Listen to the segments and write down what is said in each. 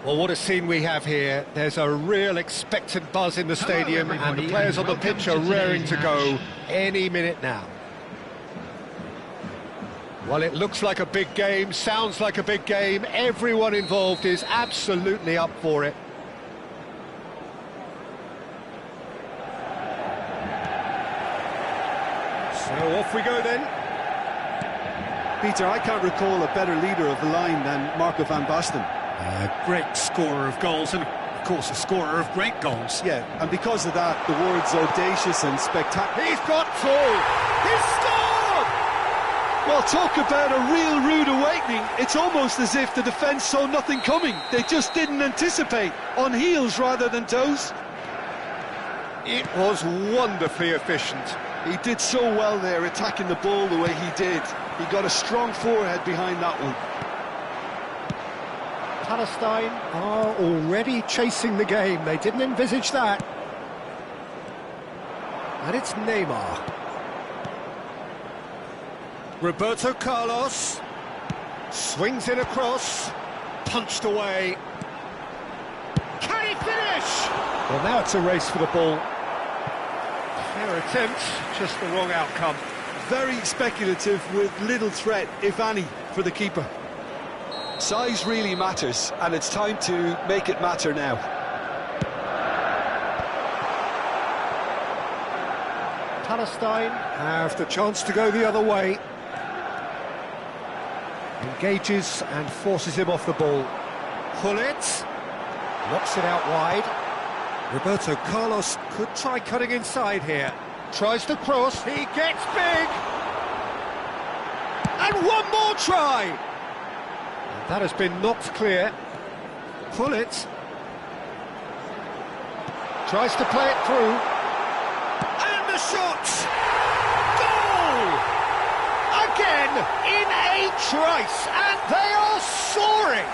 Well, what a scene we have here. There's a real expectant buzz in the stadium, and the players on the pitch are raring to go any minute now. Well, it looks like a big game, sounds like a big game. Everyone involved is absolutely up for it. So off we go then. Peter, I can't recall a better leader of the line than Marco van Basten. A great scorer of goals and, of course, a scorer of great goals. Yeah, and because of that, the words audacious and spectacular. He's got through! He's scored! Well, talk about a real rude awakening. It's almost as if the defence saw nothing coming. They just didn't anticipate. On heels rather than toes. It was wonderfully efficient. He did so well there, attacking the ball the way he did. He got a strong forehead behind that one. Palestine are already chasing the game. They didn't envisage that. And it's Neymar. Roberto Carlos swings it across, punched away. Can he finish? Well, now it's a race for the ball. Fair attempt, just the wrong outcome. Very speculative with little threat, if any, for the keeper. Size really matters, and it's time to make it matter now. Palestine have the chance to go the other way. Engages and forces him off the ball. Pullet knocks it out wide. Roberto Carlos could try cutting inside here. Tries to cross, he gets big! And one more try! And that has been knocked clear. Pullet tries to play it through. And the shot! Goal! Again, in a trice, and they are soaring!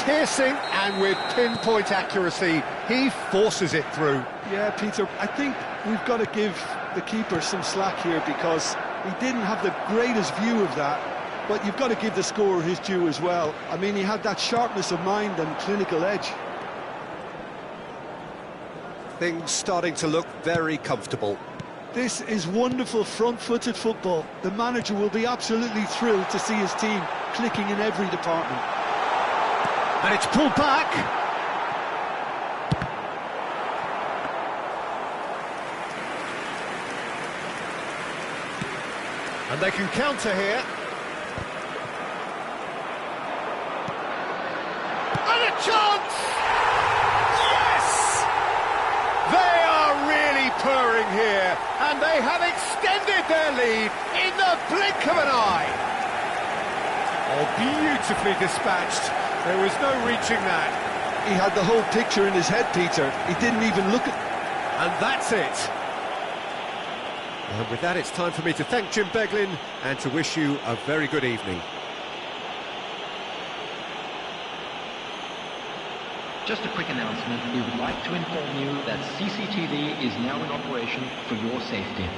Piercing, and with pinpoint accuracy, he forces it through. Yeah, Peter, I think we've got to give the keeper some slack here because he didn't have the greatest view of that, but you've got to give the scorer his due as well. I mean, he had that sharpness of mind and clinical edge. Things starting to look very comfortable. This is wonderful front-footed football. The manager will be absolutely thrilled to see his team clicking in every department. And it's pulled back. And they can counter here. And a chance! Yes! They are really purring here, and they have extended their lead in the blink of an eye. Oh, beautifully dispatched. There was no reaching that. He had the whole picture in his head, Peter. He didn't even look at... And that's it. And with that, it's time for me to thank Jim Beglin and to wish you a very good evening. Just a quick announcement. We would like to inform you that CCTV is now in operation for your safety.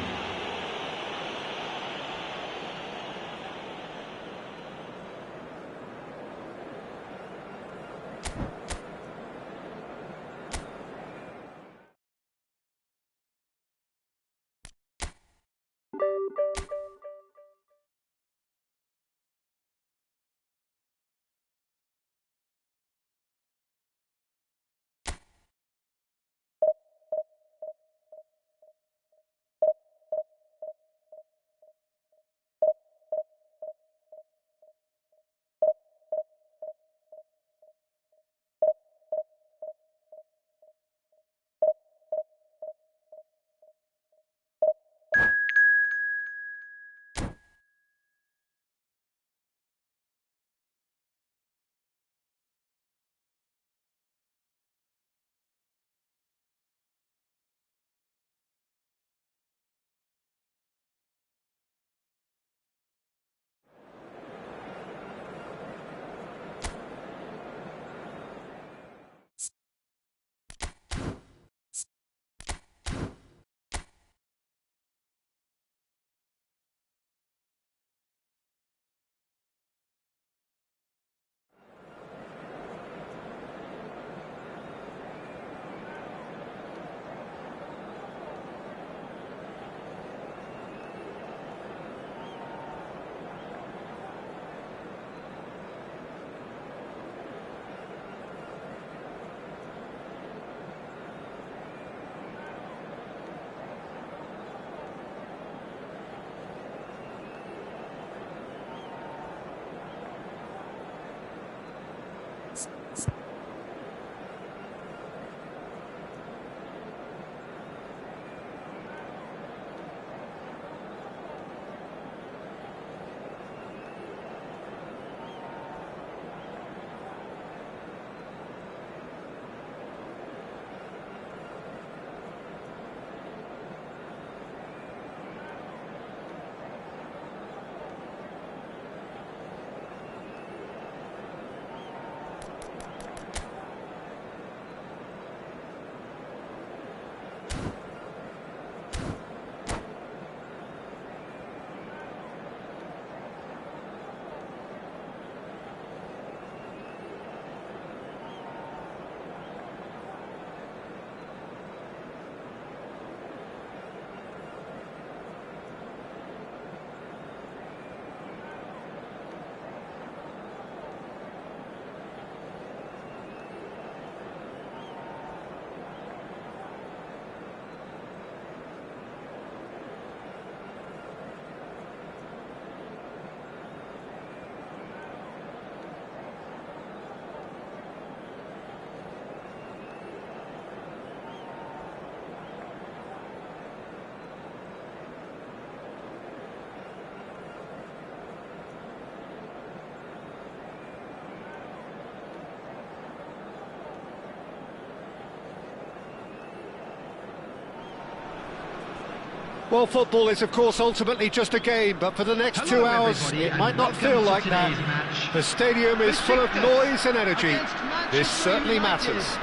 Well, football is, of course, ultimately just a game, but for the next 2 hours, everybody, it might not welcome feel to like that. today's match. The stadium is full of noise and energy. Against This certainly Manchester matters.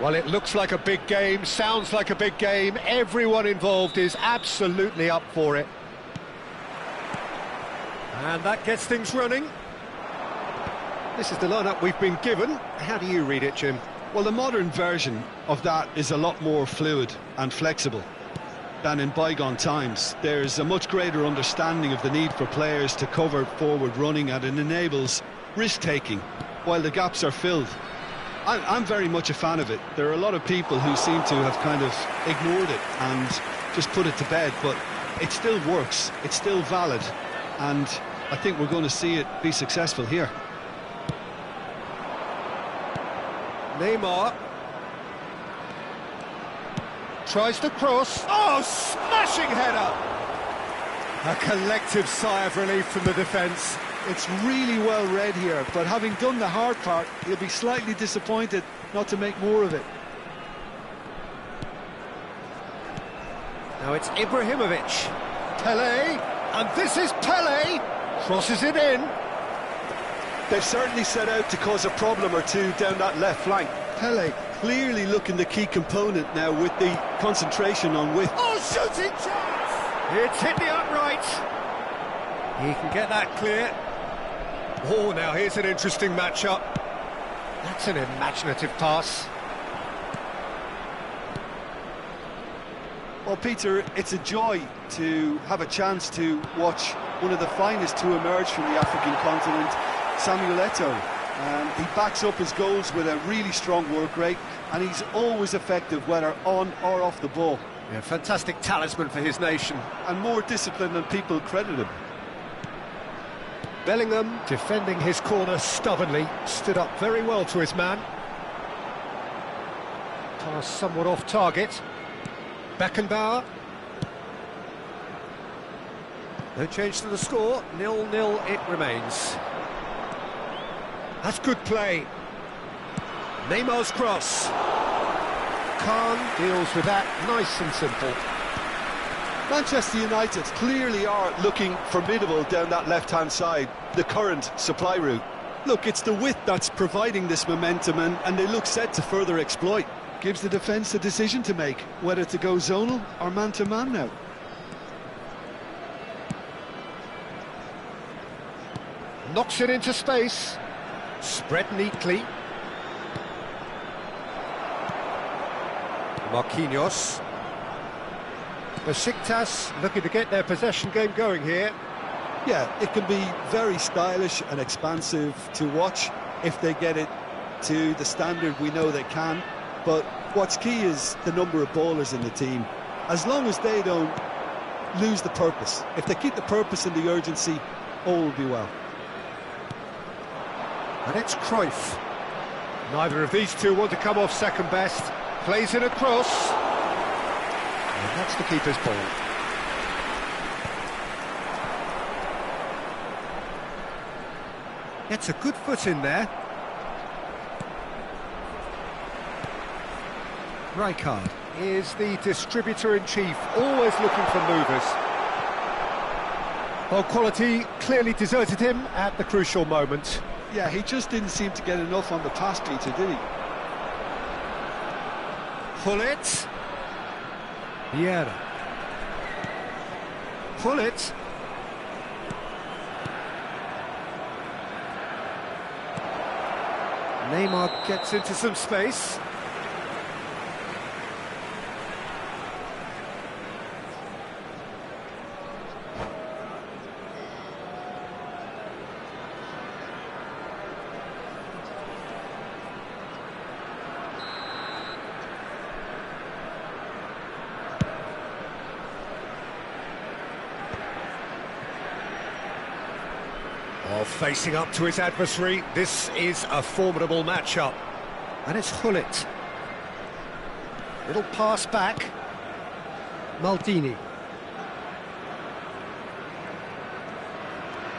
Well, it looks like a big game, sounds like a big game. Everyone involved is absolutely up for it. And that gets things running. This is the lineup we've been given. How do you read it, Jim? Well, the modern version of that is a lot more fluid and flexible than in bygone times. There's a much greater understanding of the need for players to cover forward running, and it enables risk-taking while the gaps are filled. I'm very much a fan of it. There are a lot of people who seem to have kind of ignored it and just put it to bed, but it still works, it's still valid, and I think we're going to see it be successful here. Neymar tries to cross. Oh, smashing header! A collective sigh of relief from the defence. It's really well read here, but having done the hard part, he'll be slightly disappointed not to make more of it. Now it's Ibrahimovic. Pele, and this is Pele. Crosses it in. They've certainly set out to cause a problem or two down that left flank. Pele clearly looking the key component now with the concentration on width. Oh, shooting chance! It's hit the upright. He can get that clear. Oh, now here's an interesting matchup. That's an imaginative pass. Well, Peter, it's a joy to have a chance to watch one of the finest to emerge from the African continent, Samuel Eto'o. He backs up his goals with a really strong work rate, and he's always effective, whether on or off the ball. Yeah, fantastic talisman for his nation. And more discipline than people credit him. Bellingham, defending his corner stubbornly, stood up very well to his man. Pass somewhat off target. Beckenbauer. No change to the score, 0-0 it remains. That's good play. Neymar's cross. Khan deals with that, nice and simple. Manchester United clearly are looking formidable down that left-hand side, the current supply route. Look, it's the width that's providing this momentum, and they look set to further exploit. Gives the defence a decision to make, whether to go zonal or man-to-man now. Knocks it into space. Spread neatly. Marquinhos. Besiktas looking to get their possession game going here. Yeah, it can be very stylish and expansive to watch if they get it to the standard we know they can. But what's key is the number of ballers in the team. As long as they don't lose the purpose, if they keep the purpose and the urgency, all will be well. And it's Cruyff. Neither of these two want to come off second best. Plays it across. And that's the keeper's ball. Gets a good foot in there. Rijkaard is the distributor-in-chief, always looking for movers. Well, quality clearly deserted him at the crucial moment. Yeah, he just didn't seem to get enough on the pass, Peter, did he? Pull it. Vieira. Pull it. Neymar gets into some space. Well, facing up to his adversary, this is a formidable matchup. And it's Hullet. Little pass back. Maldini.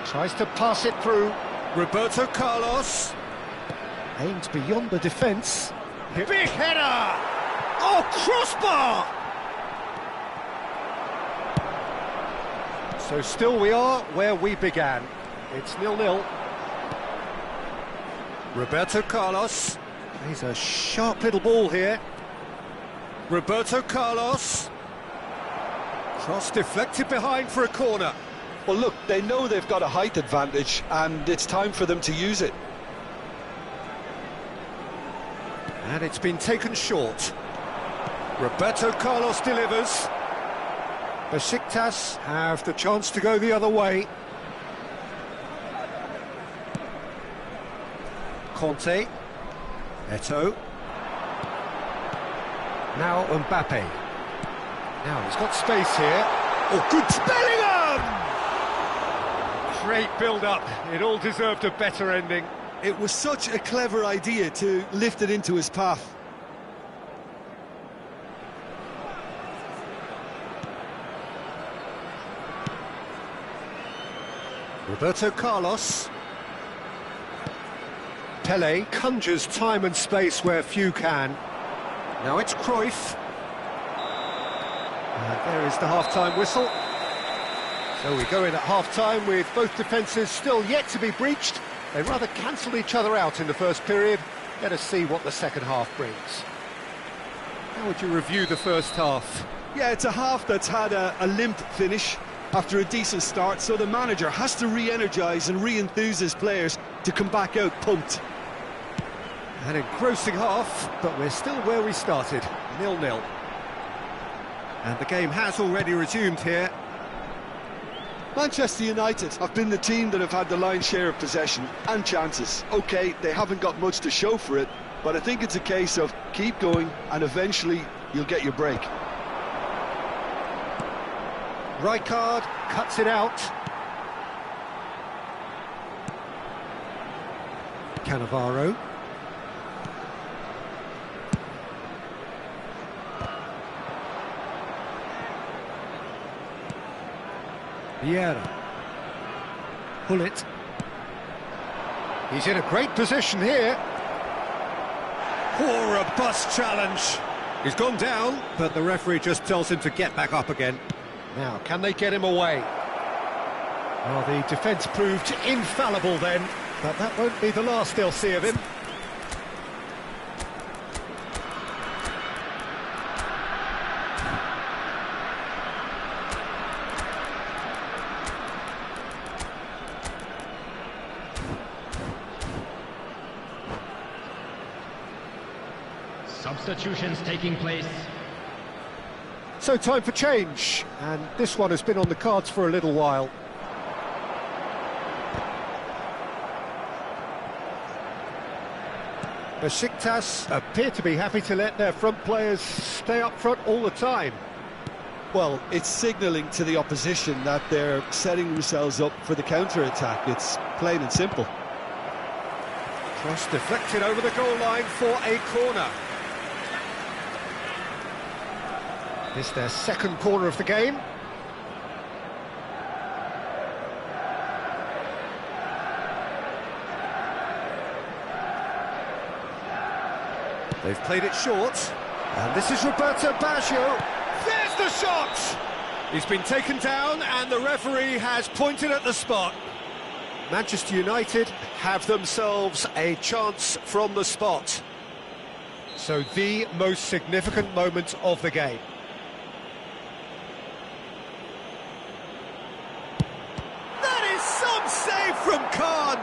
Tries to pass it through. Roberto Carlos. Aimed beyond the defence. Big header! Oh, crossbar! So still we are where we began. It's 0-0. Roberto Carlos. He's a sharp little ball here. Roberto Carlos. Cross deflected behind for a corner. Well, look, they know they've got a height advantage, and it's time for them to use it. And it's been taken short. Roberto Carlos delivers. Besiktas have the chance to go the other way. Conte. Eto'o. Now Mbappe. Now he's got space here. Oh, good Bellingham! Great build-up. It all deserved a better ending. It was such a clever idea to lift it into his path. Roberto Carlos. Pelé conjures time and space where few can. Now it's Cruyff. And there is the half-time whistle. So we go in at half-time with both defences still yet to be breached. They rather cancelled each other out in the first period. Let us see what the second half brings. How would you review the first half? Yeah, it's a half that's had a limp finish after a decent start, so the manager has to re-energise and re-enthuse his players to come back out pumped. An engrossing half, but we're still where we started, 0-0. And the game has already resumed here. Manchester United have been the team that have had the lion's share of possession and chances. OK, they haven't got much to show for it, but I think it's a case of keep going and eventually you'll get your break. Rijkaard cuts it out. Cannavaro. Vieira. Pull it. He's in a great position here. Oh, robust challenge. He's gone down, but the referee just tells him to get back up again. Now, can they get him away? Well, the defence proved infallible then, but that won't be the last they'll see of him. Substitutions taking place. So time for change, and this one has been on the cards for a little while. Besiktas appear to be happy to let their front players stay up front all the time. Well, it's signalling to the opposition that they're setting themselves up for the counter-attack. It's plain and simple. Cross deflected over the goal line for a corner. This is their second corner of the game. They've played it short, and this is Roberto Baggio. There's the shot! He's been taken down, and the referee has pointed at the spot. Manchester United have themselves a chance from the spot. So the most significant moment of the game. That is some save from Khan!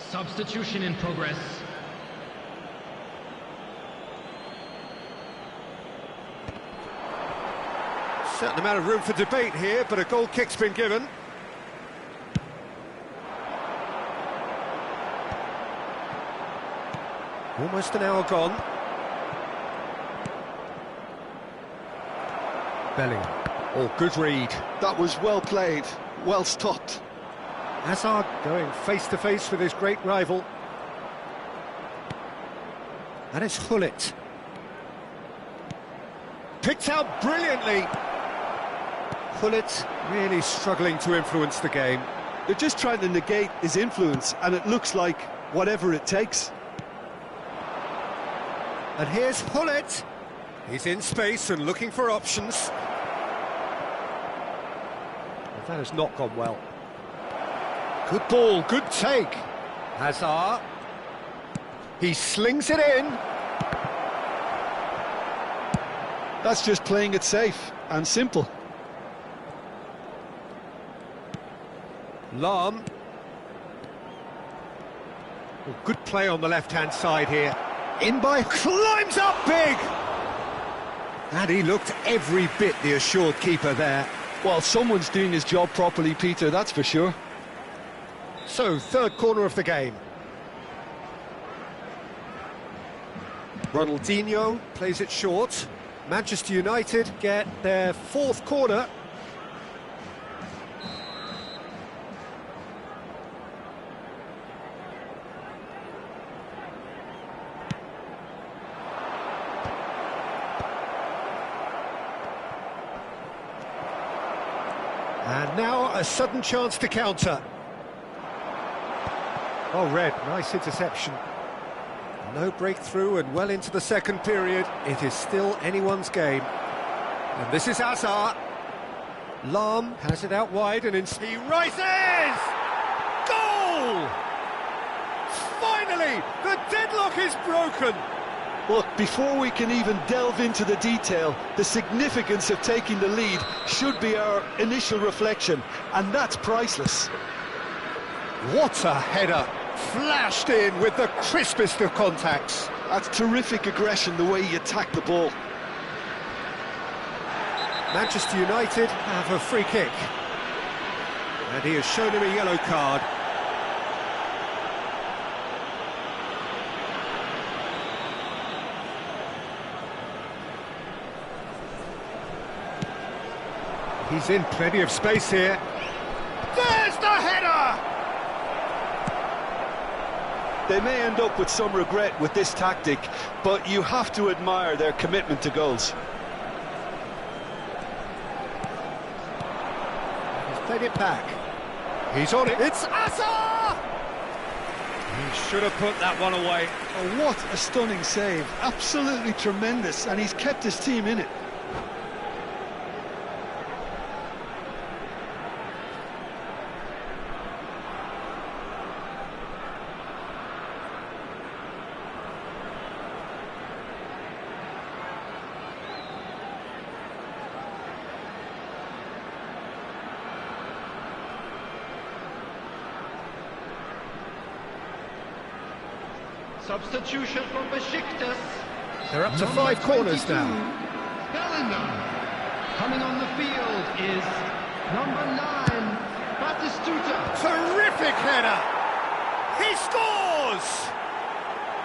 Substitution in progress. Certain amount of room for debate here, but a goal kick's been given. Almost an hour gone. Bellingham. Oh, good read. That was well played, well stopped. Hazard going face-to-face with his great rival. And it's Hullet. Picked out brilliantly. Pullet really struggling to influence the game. They're just trying to negate his influence, and it looks like whatever it takes. And here's Pullet. He's in space and looking for options. Well, that has not gone well. Good ball, good take. Hazard. He slings it in. That's just playing it safe and simple. Lahm. Oh, good play on the left-hand side here. In by, climbs up big! And he looked every bit the assured keeper there. Well, someone's doing his job properly, Peter, that's for sure. So, third corner of the game. Ronaldinho plays it short. Manchester United get their fourth corner. And now a sudden chance to counter. Oh, Red, nice interception. No breakthrough and well into the second period. It is still anyone's game. And this is Hazard. Lahm has it out wide and he rises! Goal! Finally, the deadlock is broken. Look, before we can even delve into the detail, the significance of taking the lead should be our initial reflection, and that's priceless. What a header! Flashed in with the crispest of contacts. That's terrific aggression, the way he attacked the ball. Manchester United have a free kick. And he has shown him a yellow card. He's in plenty of space here. There's the header! They may end up with some regret with this tactic, but you have to admire their commitment to goals. He's played it back. He's on it. It's Hazard! He should have put that one away. Oh, what a stunning save. Absolutely tremendous, and he's kept his team in it. Substitution from Besiktas. They're up to 5 corners now. Bellingham. Coming on the field is number 9, Batistuta. Terrific header! He scores!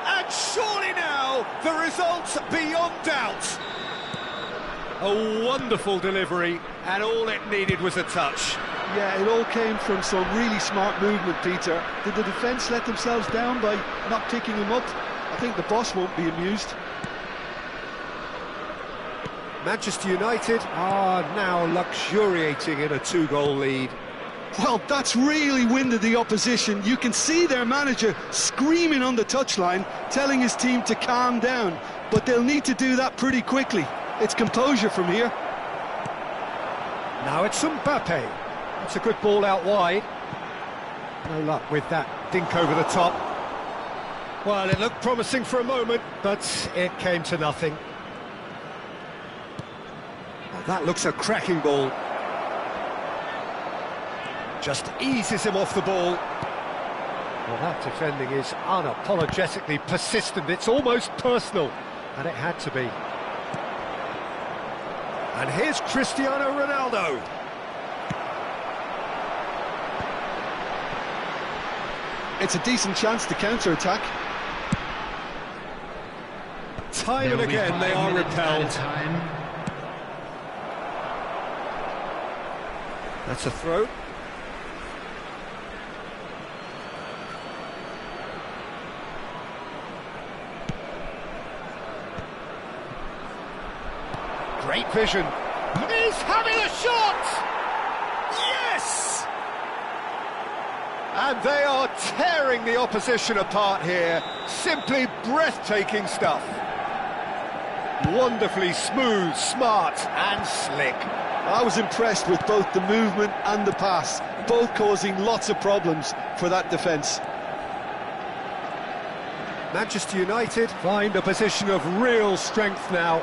And surely now, the result's beyond doubt. A wonderful delivery, and all it needed was a touch. Yeah, it all came from some really smart movement, Peter. Did the defence let themselves down by not picking him up? I think the boss won't be amused. Manchester United are now luxuriating in a 2-goal lead. Well, that's really winded the opposition. You can see their manager screaming on the touchline, telling his team to calm down. But they'll need to do that pretty quickly. It's composure from here. Now it's Mbappe. That's a good ball out wide. No luck with that dink over the top. Well, it looked promising for a moment, but it came to nothing. Well, that looks a cracking ball. Just eases him off the ball. Well, that defending is unapologetically persistent. It's almost personal, and it had to be. And here's Cristiano Ronaldo. It's a decent chance to counter-attack. Time and again they are repelled. That's a throw. Great vision. He's having a shot! Yes! And they are tearing the opposition apart here. Simply breathtaking stuff. Wonderfully smooth, smart and slick. I was impressed with both the movement and the pass, both causing lots of problems for that defence. Manchester United find a position of real strength now.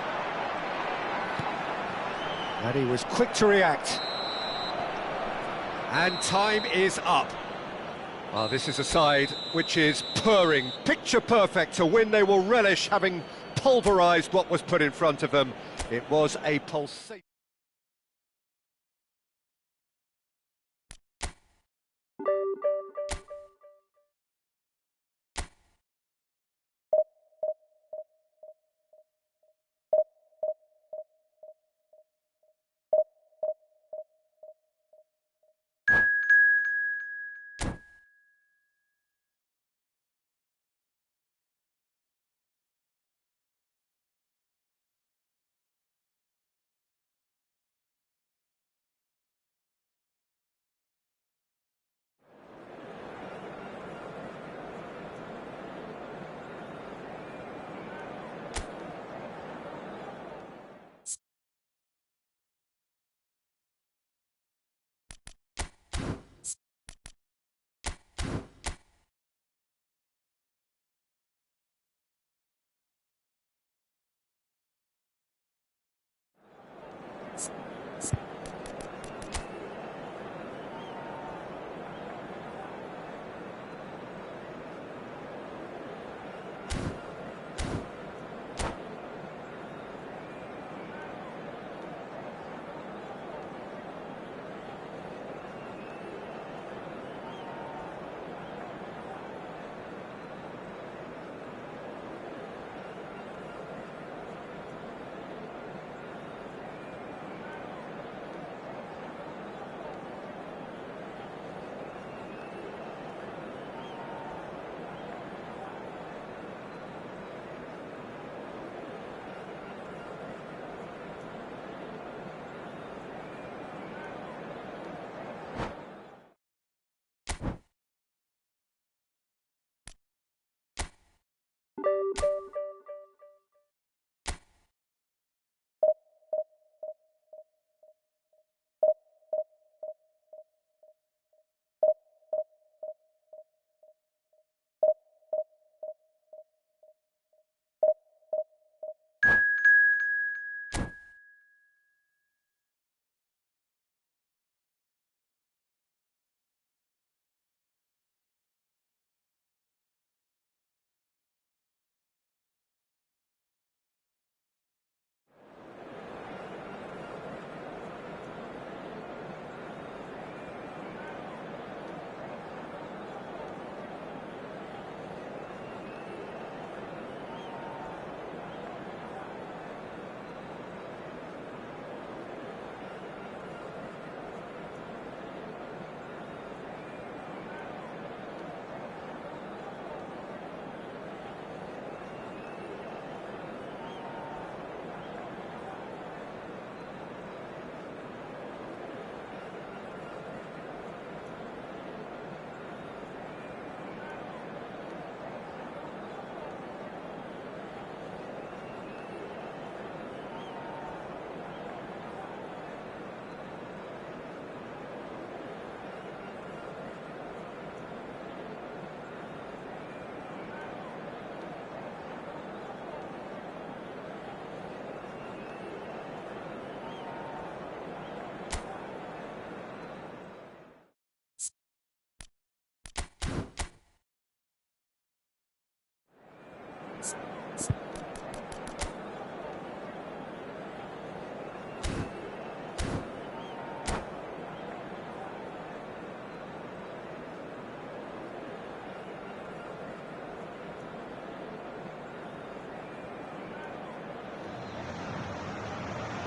And he was quick to react. And time is up. Well, this is a side which is purring, picture perfect to win. They will relish having pulverised what was put in front of them. It was a pulsation.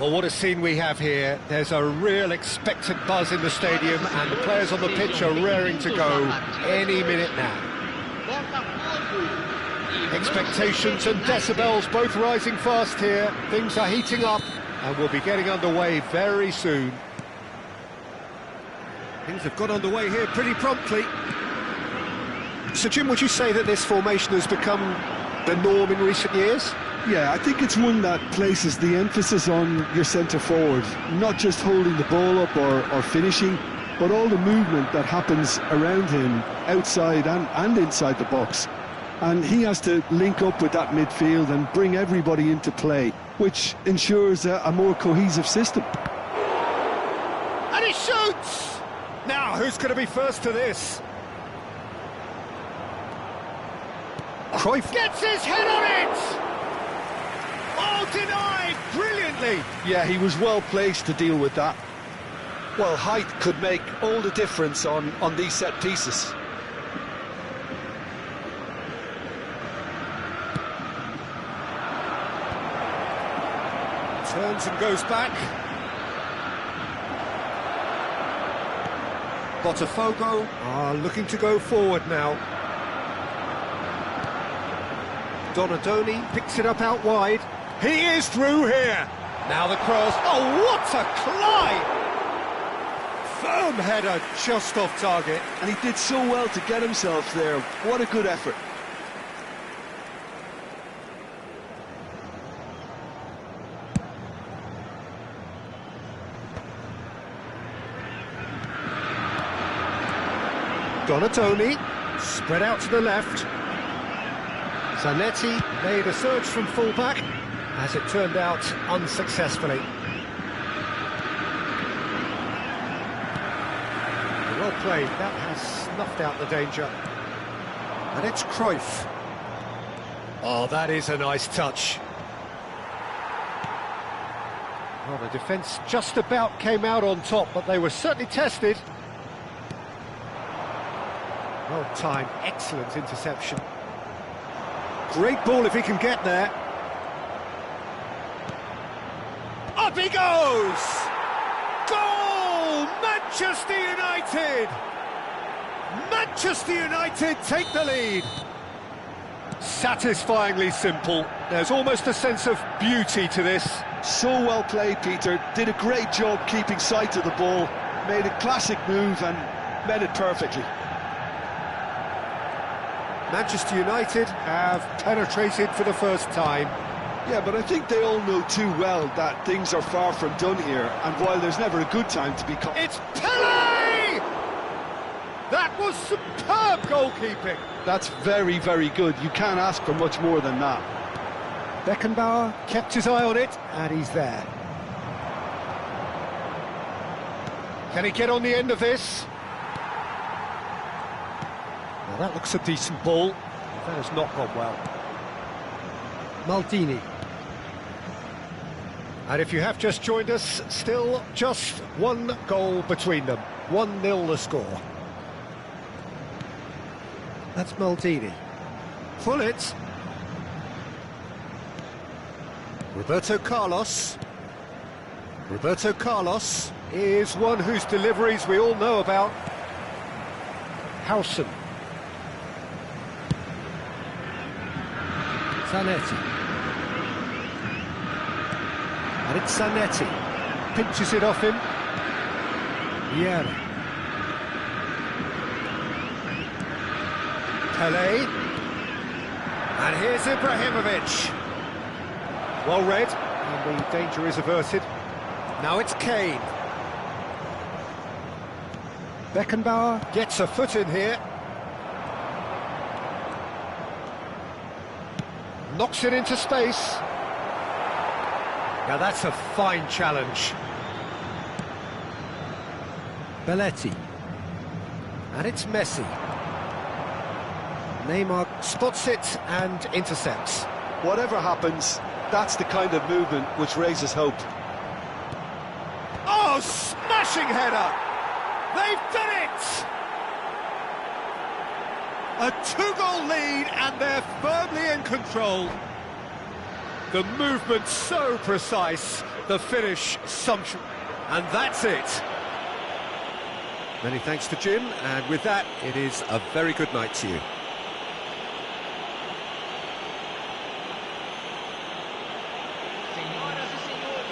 Well, what a scene we have here. There's a real expectant buzz in the stadium and the players on the pitch are raring to go any minute now. Expectations and decibels both rising fast here. Things are heating up. And we'll be getting underway very soon. Things have got underway here pretty promptly. So, Jim, would you say that this formation has become the norm in recent years? Yeah, I think it's one that places the emphasis on your centre-forward, not just holding the ball up or finishing, but all the movement that happens around him, outside and inside the box. And he has to link up with that midfield and bring everybody into play, which ensures a more cohesive system. And he shoots! Now, who's going to be first to this? Cruyff gets his head on it! Oh, denied brilliantly! Yeah, he was well placed to deal with that. Well, height could make all the difference on these set pieces. Turns and goes back. Botafogo are looking to go forward now. Donadoni picks it up out wide. He is through here. Now the cross. Oh, what a climb! Firm header just off target. And he did so well to get himself there. What a good effort. Donadoni, spread out to the left. Zanetti made a surge from fullback, as it turned out unsuccessfully. Well played, that has snuffed out the danger. And it's Cruyff. Oh, that is a nice touch. Well, the defence just about came out on top, but they were certainly tested. Well timed, excellent interception. Great ball if he can get there. Up he goes! Goal! Manchester United! Manchester United take the lead. Satisfyingly simple. There's almost a sense of beauty to this. So well played, Peter. Did a great job keeping sight of the ball. Made a classic move and met it perfectly. Manchester United have penetrated for the first time. Yeah, but I think they all know too well that things are far from done here, and while there's never a good time to be caught... It's Pele! That was superb goalkeeping. That's very, very good. You can't ask for much more than that. Beckenbauer kept his eye on it, and he's there. Can he get on the end of this? Well, that looks a decent ball. That has not gone well. Maldini. And if you have just joined us, still just one goal between them. 1-0 the score. That's Maldini. Full it. Roberto Carlos. Roberto Carlos is one whose deliveries we all know about. Howson. Zanetti. And it's Zanetti. Pinches it off him. Vieira. Pele. And here's Ibrahimovic. Well read, and the danger is averted. Now it's Kane. Beckenbauer gets a foot in here. Knocks it into space. Now that's a fine challenge. Belletti. And it's Messi. Neymar spots it and intercepts. Whatever happens, that's the kind of movement which raises hope. Oh, smashing header! They've done it! A 2-goal lead and they're firmly in control. The movement so precise, the finish sumptuous. And that's it. Many thanks to Jim, and with that, it is a very good night to you. Señoras y señores,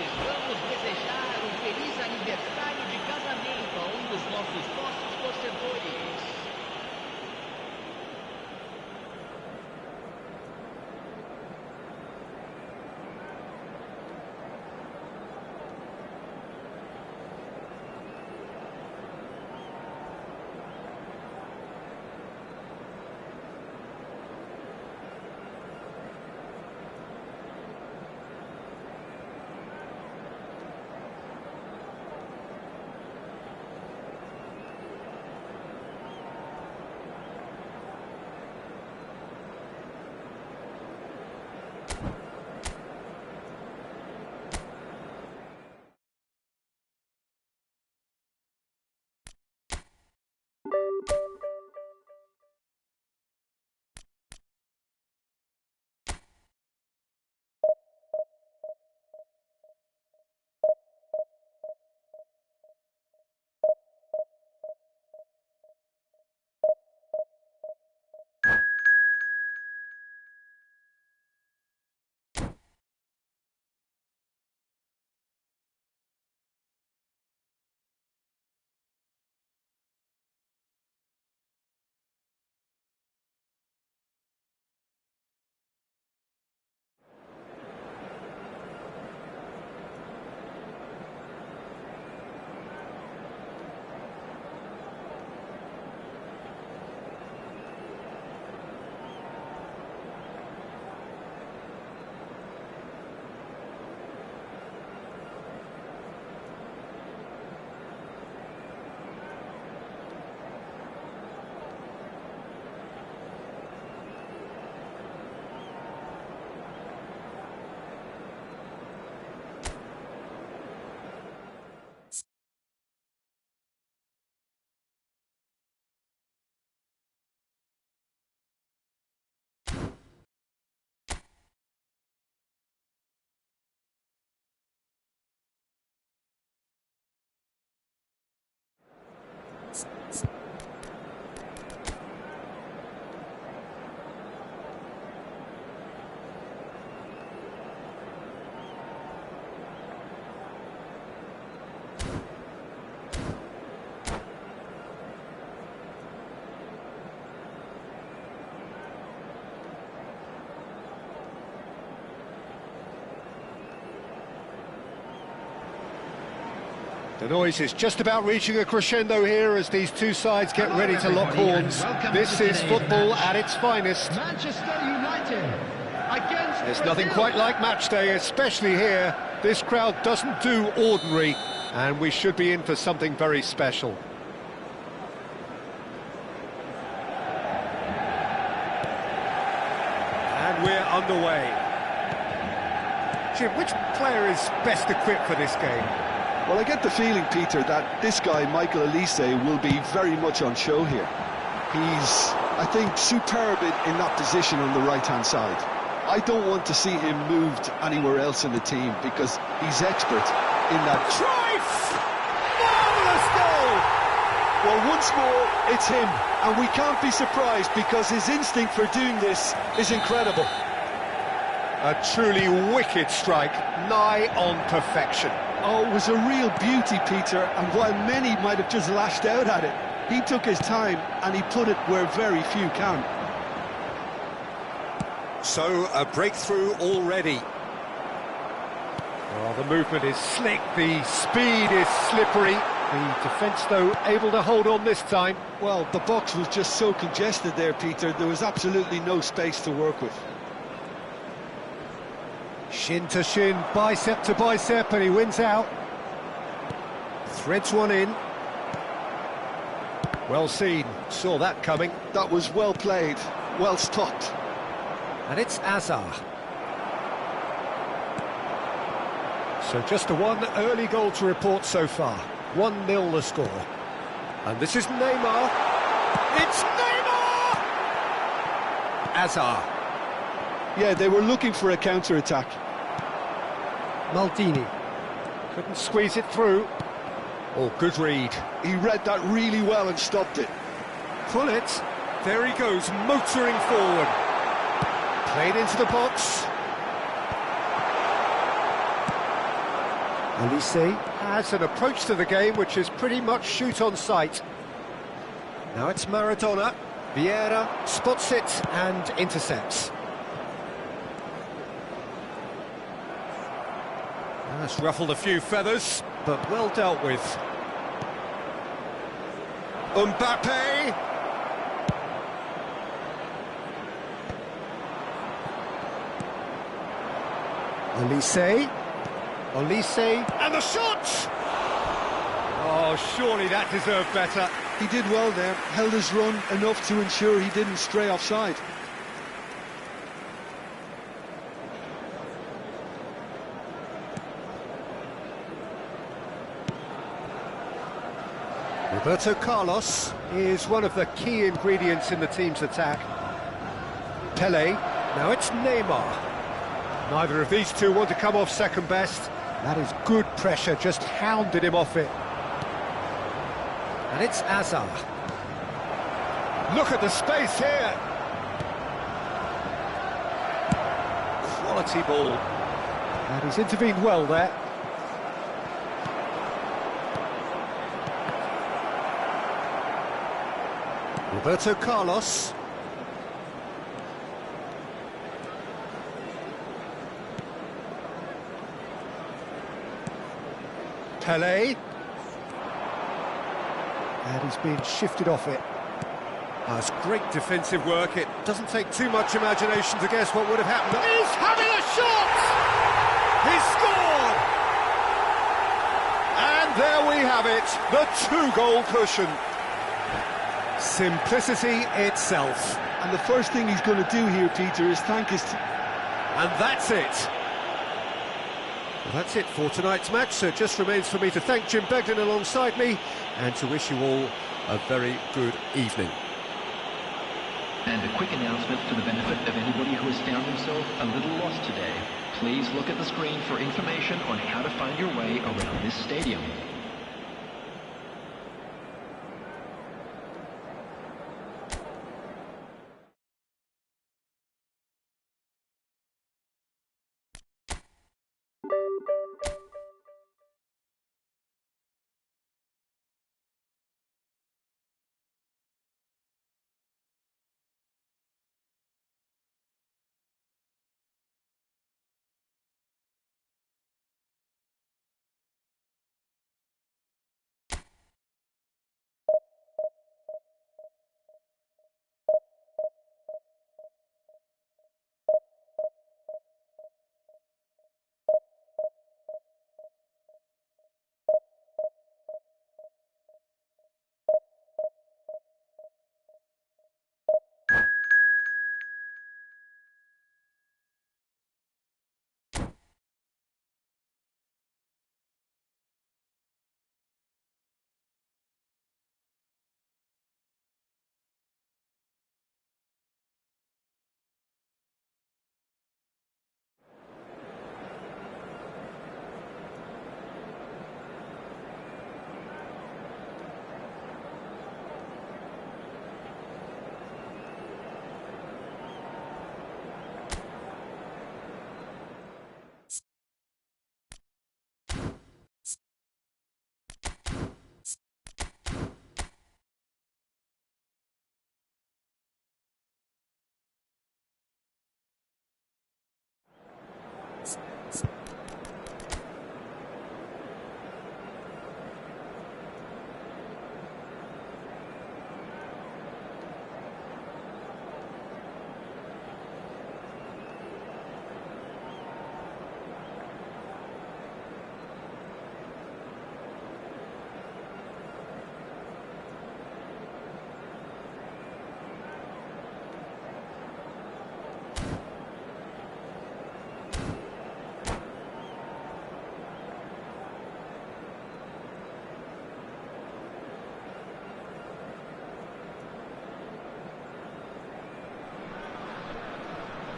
The noise is just about reaching a crescendo here as these two sides get ready to lock horns. This is football at its finest. Manchester United against There's Brazil. nothing quite like match day, especially here. This crowd doesn't do ordinary, and we should be in for something very special. And we're underway. Jim, which player is best equipped for this game? Well, I get the feeling, Peter, that this guy, Michael Olise, will be very much on show here. He's, I think, superb in that position on the right-hand side. I don't want to see him moved anywhere else in the team because he's expert in that. Trife! Marvellous goal! Well, once more, it's him, and we can't be surprised because his instinct for doing this is incredible. A truly wicked strike, nigh on perfection. Oh, it was a real beauty, Peter, and while many might have just lashed out at it, he took his time and he put it where very few can. So, a breakthrough already. Oh, the movement is slick, the speed is slippery. The defence, though, able to hold on this time. Well, the box was just so congested there, Peter, there was absolutely no space to work with. Shin to shin, bicep to bicep, and he wins out. Threads one in. Well seen, saw that coming. That was well played, well stopped. And it's Azar. So just the one early goal to report so far. 1-0 the score. And this is Neymar. It's Neymar! Azar. Yeah, they were looking for a counter-attack. Maldini. Couldn't squeeze it through. Oh, good read. He read that really well and stopped it. Pull it. There he goes, motoring forward. Played into the box. Olise has an approach to the game which is pretty much shoot on sight. Now it's Maradona. Vieira spots it and intercepts. That's ruffled a few feathers, but well dealt with. Mbappe! Olise, and the shot! Oh, surely that deserved better. He did well there, held his run enough to ensure he didn't stray offside. Roberto Carlos is one of the key ingredients in the team's attack. Pelé, now it's Neymar. Neither of these two want to come off second best. That is good pressure, just hounded him off it. And it's Azar. Look at the space here. Quality ball. And he's intervened well there. Roberto Carlos. Pelé. And he's been shifted off it. That's great defensive work. It doesn't take too much imagination to guess what would have happened. He's having a shot! He's scored! And there we have it, the two-goal cushion. Simplicity itself. And the first thing he's going to do here, Peter, is thank his... And that's it. Well, that's it for tonight's match, so it just remains for me to thank Jim Beglin alongside me and to wish you all a very good evening. And a quick announcement for the benefit of anybody who has found himself a little lost today. Please look at the screen for information on how to find your way around this stadium.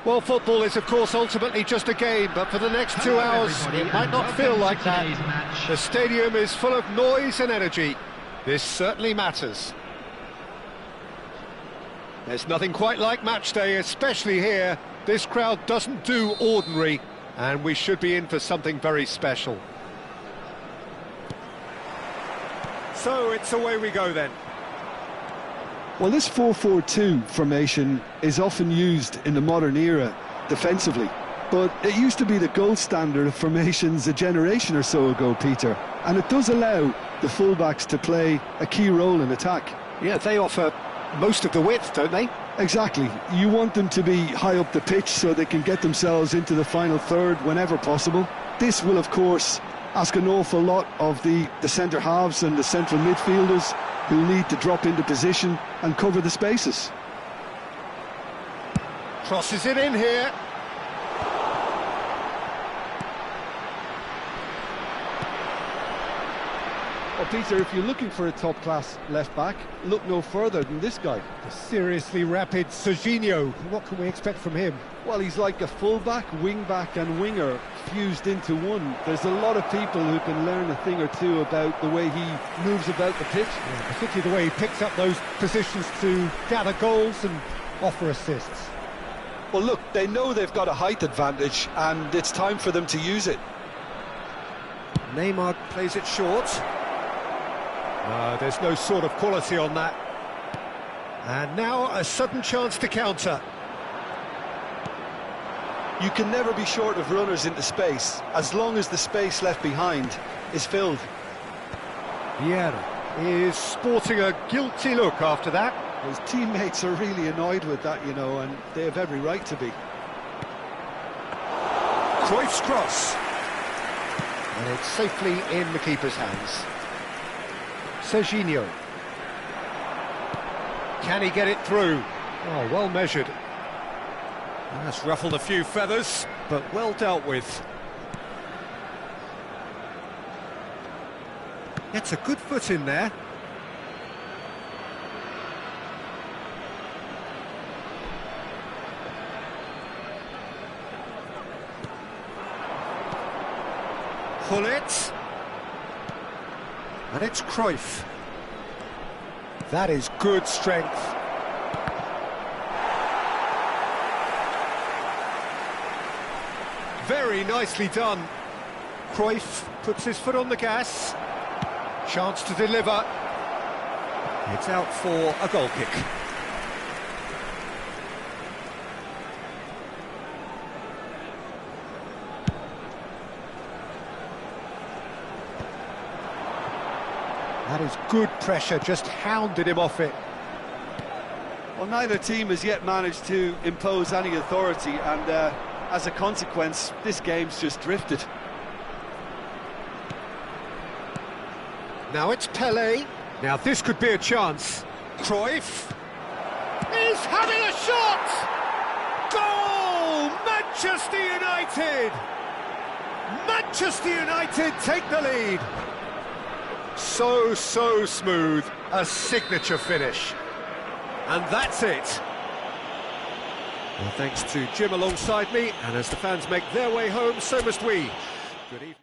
Well, football is, of course, ultimately just a game, but for the next 2 hours, it might not feel like that. The stadium is full of noise and energy. This certainly matters. There's nothing quite like match day, especially here. This crowd doesn't do ordinary, and we should be in for something very special. So it's away we go then. Well, this 4-4-2 formation is often used in the modern era defensively, but it used to be the gold standard of formations a generation or so ago, Peter, and it does allow the fullbacks to play a key role in attack. Yeah, they offer most of the width, don't they? Exactly. You want them to be high up the pitch so they can get themselves into the final third whenever possible. This will, of course, ask an awful lot of the centre halves and the central midfielders, who'll need to drop into position and cover the spaces. Crosses it in here. Well, Peter, if you're looking for a top-class left-back, look no further than this guy. The seriously rapid Serginho. What can we expect from him? Well, he's like a full-back, wing-back and winger fused into one. There's a lot of people who can learn a thing or two about the way he moves about the pitch. Yeah, particularly the way he picks up those positions to gather goals and offer assists. Well, look, they know they've got a height advantage, and it's time for them to use it. Neymar plays it short. There's no sort of quality on that. And now a sudden chance to counter. You can never be short of runners into space, as long as the space left behind is filled. Vieira is sporting a guilty look after that. His teammates are really annoyed with that, you know, and they have every right to be. Cruyff's cross. And it's safely in the keeper's hands. Serginho. Can he get it through? Oh, well measured. That's ruffled a few feathers, but well dealt with. Gets a good foot in there. Pull it. And it's Cruyff. That is good strength. Very nicely done. Cruyff puts his foot on the gas. Chance to deliver. It's out for a goal kick. That is good pressure, just hounded him off it. Well, neither team has yet managed to impose any authority, and as a consequence, this game's just drifted. Now it's Pelé. Now this could be a chance. Cruyff is having a shot! Goal! Manchester United! Manchester United take the lead. So smooth, a signature finish. And that's it. Well, thanks to Jim alongside me, and as the fans make their way home, so must we. Good evening.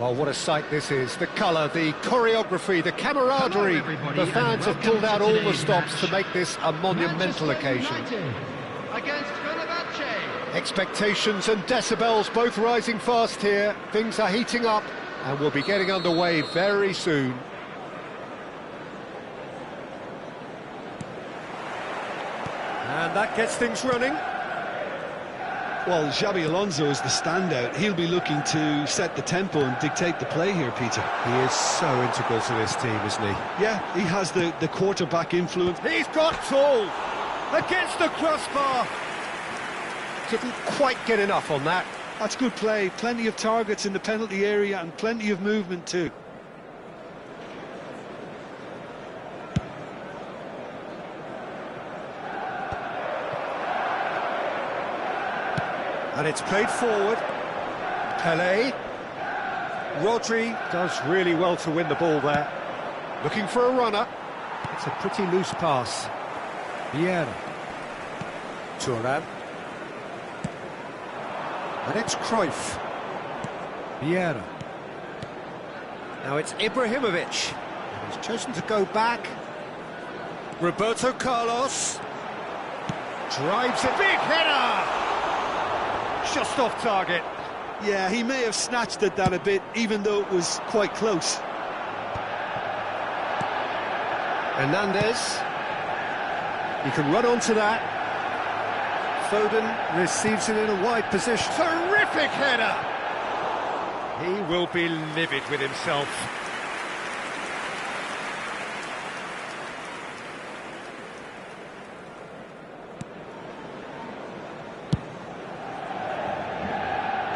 Well, what a sight this is. The colour, the choreography, the camaraderie. The fans have pulled out all the stops to make this a monumental occasion. Against Fenerbahce. Expectations and decibels both rising fast here. Things are heating up and we'll be getting underway very soon. And that gets things running. Well, Xabi Alonso is the standout. He'll be looking to set the tempo and dictate the play here, Peter. He is so integral to this team, isn't he? Yeah, he has the quarterback influence. He's got tall against the crossbar. Didn't quite get enough on that. That's good play. Plenty of targets in the penalty area and plenty of movement too. And it's played forward. Pelé. Rodri does really well to win the ball there. Looking for a runner. It's a pretty loose pass. Vieira. Thuram. And it's Cruyff. Vieira. Now it's Ibrahimovic. And he's chosen to go back. Roberto Carlos. Drives a big header! Just off target. Yeah, he may have snatched at that a bit, even though it was quite close. Hernandez. He can run onto that. Foden receives it in a wide position. Terrific header! He will be livid with himself.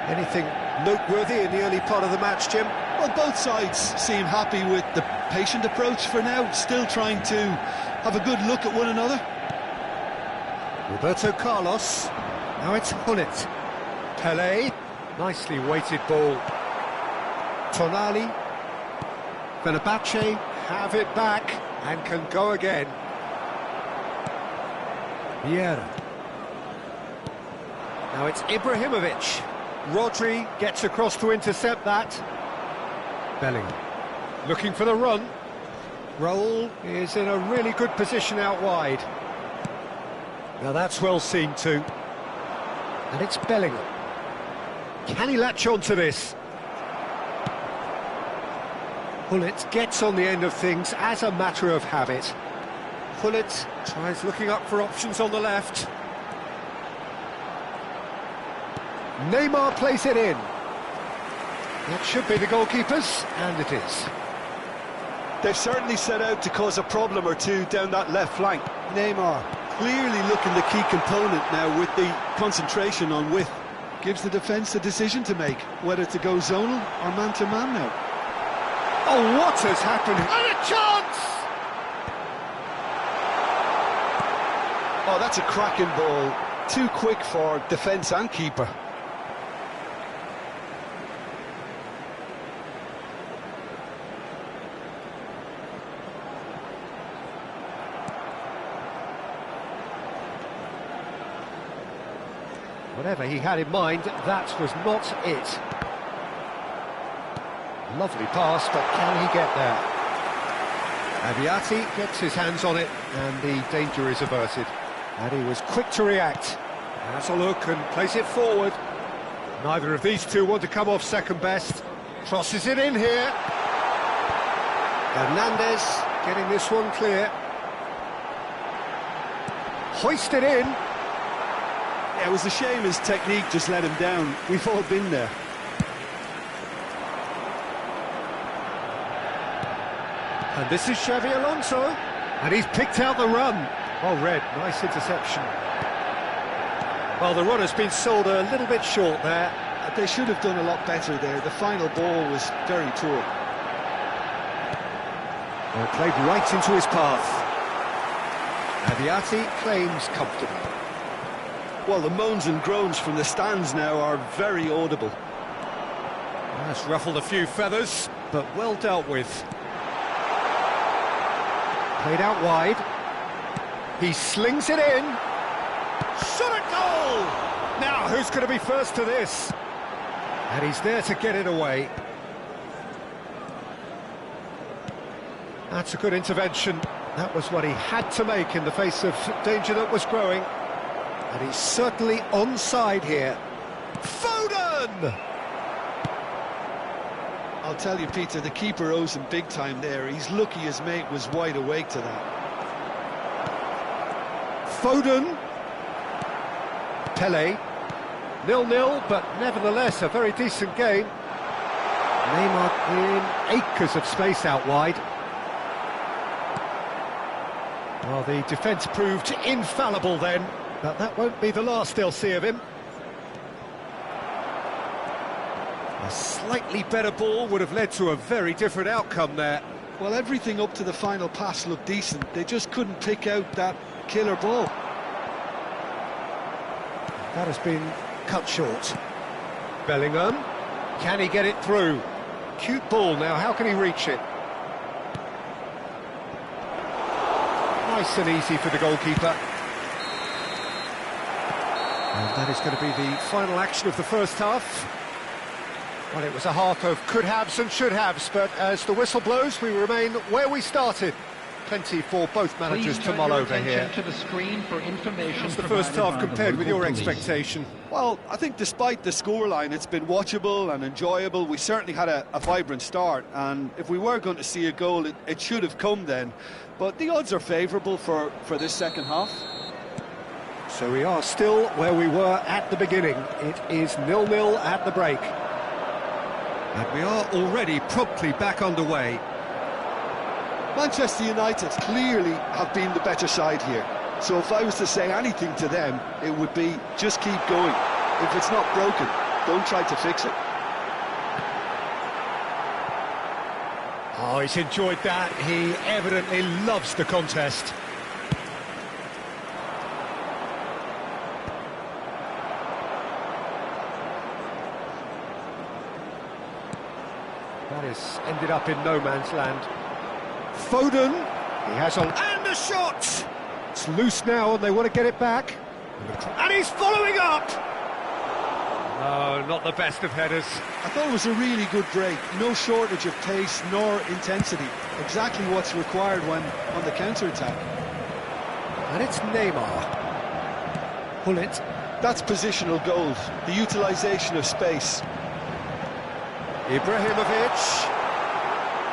Anything noteworthy in the early part of the match, Jim? Well, both sides seem happy with the patient approach for now, still trying to have a good look at one another. Roberto Carlos. Now it's Hullet. Pelé. Nicely weighted ball. Tonali. Fenerbahce have it back and can go again. Vieira. Now it's Ibrahimovic. Rodri gets across to intercept that. Bellingham looking for the run. Raul is in a really good position out wide. Now that's well seen too. And it's Bellingham. Can he latch on to this? Hullet gets on the end of things as a matter of habit. Hullet tries looking up for options on the left. Neymar plays it in. That should be the goalkeepers, and it is. They've certainly set out to cause a problem or two down that left flank. Neymar clearly looking the key component now with the concentration on width. Gives the defence a decision to make, whether to go zonal or man-to-man now. Oh, what has happened? And a chance! Oh, that's a cracking ball. Too quick for defence and keeper. Whatever he had in mind, that was not it. Lovely pass, but can he get there? Abiati gets his hands on it, and the danger is averted. And he was quick to react. Has a look and plays it forward. Neither of these two want to come off second best. Crosses it in here. Hernandez getting this one clear. Hoisted in. Yeah, it was a shame his technique just let him down. We've all been there. And this is Xabi Alonso. And he's picked out the run. Well read, nice interception. Well, the run has been sold a little bit short there. They should have done a lot better there. The final ball was very poor. Well, played right into his path. Aviati claims comfortable. Well, the moans and groans from the stands now are very audible. That's ruffled a few feathers, but well dealt with. Played out wide. He slings it in. Shot at goal! Now, who's going to be first to this? And he's there to get it away. That's a good intervention. That was what he had to make in the face of danger that was growing. And he's certainly onside here. Foden! I'll tell you, Peter, the keeper owes him big time there. He's lucky his mate was wide awake to that. Foden. Pele. 0-0, but nevertheless a very decent game. Neymar in acres of space out wide. Well, the defence proved infallible then, but that won't be the last they'll see of him. A slightly better ball would have led to a very different outcome there. Well, everything up to the final pass looked decent. They just couldn't pick out that killer ball. That has been cut short. Bellingham, can he get it through? Cute ball now, how can he reach it? Nice and easy for the goalkeeper. And that is going to be the final action of the first half. Well, it was a half of could-haves and should-haves, but as the whistle blows, we remain where we started. Plenty for both managers to mull over here. To the screen for information. How's the first half compared with your expectation? Well, I think despite the scoreline, it's been watchable and enjoyable. We certainly had a vibrant start, and if we were going to see a goal, it should have come then. But the odds are favourable for this second half. So we are still where we were at the beginning. It is 0-0 at the break. And we are already promptly back underway. Manchester United clearly have been the better side here. So if I was to say anything to them, it would be just keep going. If it's not broken, don't try to fix it. Oh, he's enjoyed that. He evidently loves the contest. That has ended up in no man's land. Foden, he has on, and the shot! It's loose now and they want to get it back. And he's following up! No, not the best of headers. I thought it was a really good break. No shortage of pace nor intensity. Exactly what's required when on the counter-attack. And it's Neymar. Pull it. That's positional goals, the utilisation of space. Ibrahimovic.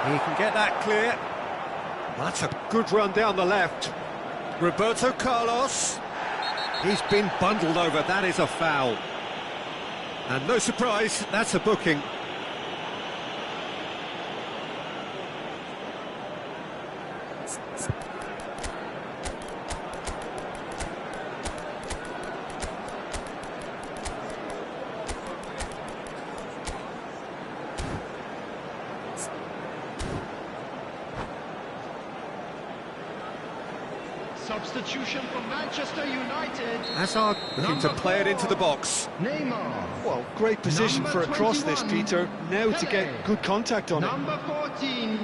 He can get that clear. That's a good run down the left. Roberto Carlos. He's been bundled over. That is a foul. And no surprise, that's a booking. Substitution for Manchester United. Hazard looking to play it into the box. Neymar. Well, great position Number for a cross this, 21, Peter. Now to Pele. get good contact on it. Number 14,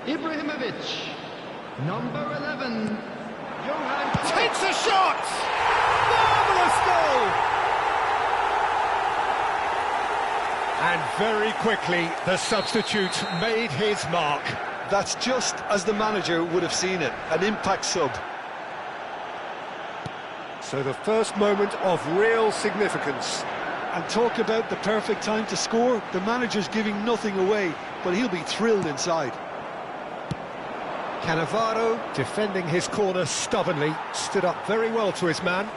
Ibrahimovic. Number 11, Johan Cruyff. Takes a shot! Marvellous goal! And very quickly, the substitute made his mark. That's just as the manager would have seen it, an impact sub. So the first moment of real significance. And talk about the perfect time to score. The manager's giving nothing away, but he'll be thrilled inside. Cannavaro, defending his corner stubbornly, stood up very well to his man.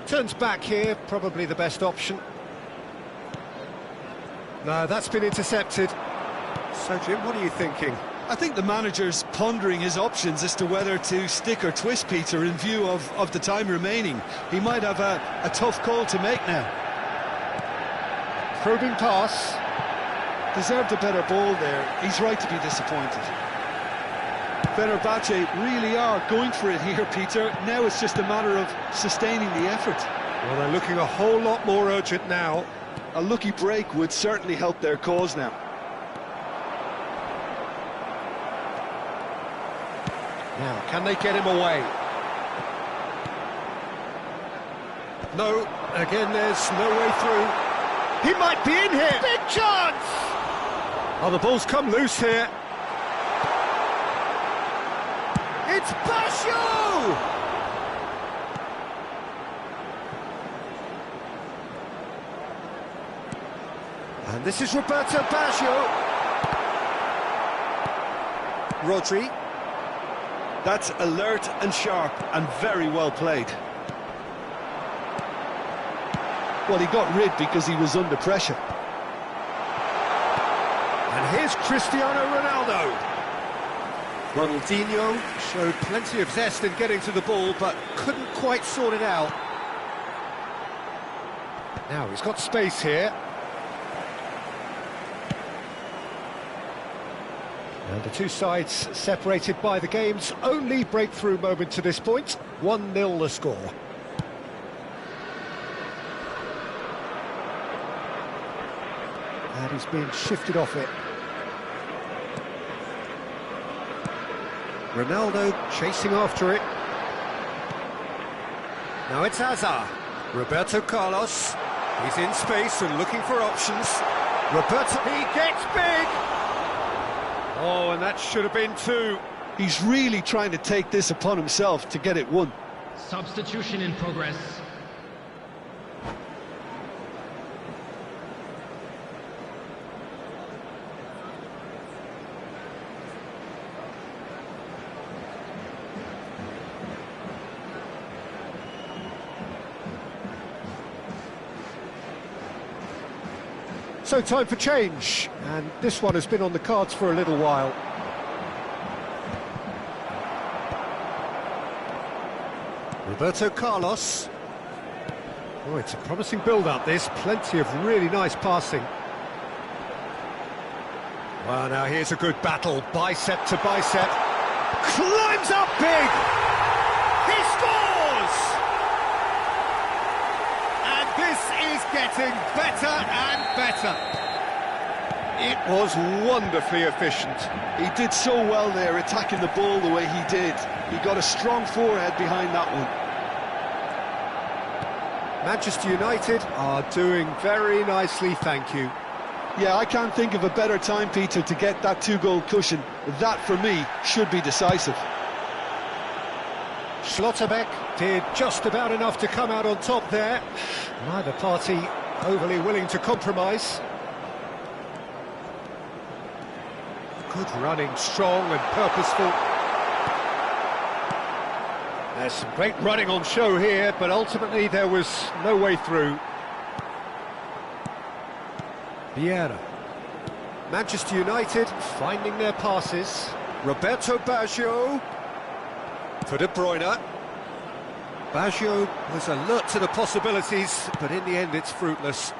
Turns back here, probably the best option. No, that's been intercepted. So, Jim, what are you thinking? I think the manager's pondering his options as to whether to stick or twist, Peter, in view of the time remaining. He might have a tough call to make now. Probing pass. Deserved a better ball there. He's right to be disappointed. Fenerbahce really are going for it here, Peter. Now it's just a matter of sustaining the effort. Well, they're looking a whole lot more urgent now. A lucky break would certainly help their cause now. Now, can they get him away? No, again, there's no way through. He might be in here. Big chance! Oh, the ball's come loose here. It's Basho! And this is Roberto Baggio. Rodri. That's alert and sharp and very well played. Well, he got rid because he was under pressure. And here's Cristiano Ronaldo. Ronaldinho showed plenty of zest in getting to the ball, but couldn't quite sort it out. Now he's got space here. And the two sides separated by the game's only breakthrough moment to this point. 1-0 the score. And he's being shifted off it. Ronaldo chasing after it. Now it's Hazard. Roberto Carlos. He's in space and looking for options. Roberto, he gets big! Oh, and that should have been two. He's really trying to take this upon himself to get it won. Substitution in progress. So time for change, and this one has been on the cards for a little while. Roberto Carlos. Oh, it's a promising build-up, this. Plenty of really nice passing. Well, now here's a good battle, bicep to bicep. Climbs up big! He scores! And this is getting better and better. It was wonderfully efficient. He did so well there, attacking the ball the way he did. He got a strong forehead behind that one. Manchester United are doing very nicely, thank you. Yeah, I can't think of a better time, Peter, to get that two-goal cushion. That, for me, should be decisive. Schlotterbeck did just about enough to come out on top there. Neither party overly willing to compromise. Good running, strong and purposeful. There's some great running on show here, but ultimately there was no way through. Vieira. Manchester United finding their passes. Roberto Baggio for De Bruyne. Baggio was alert to the possibilities, but in the end it's fruitless.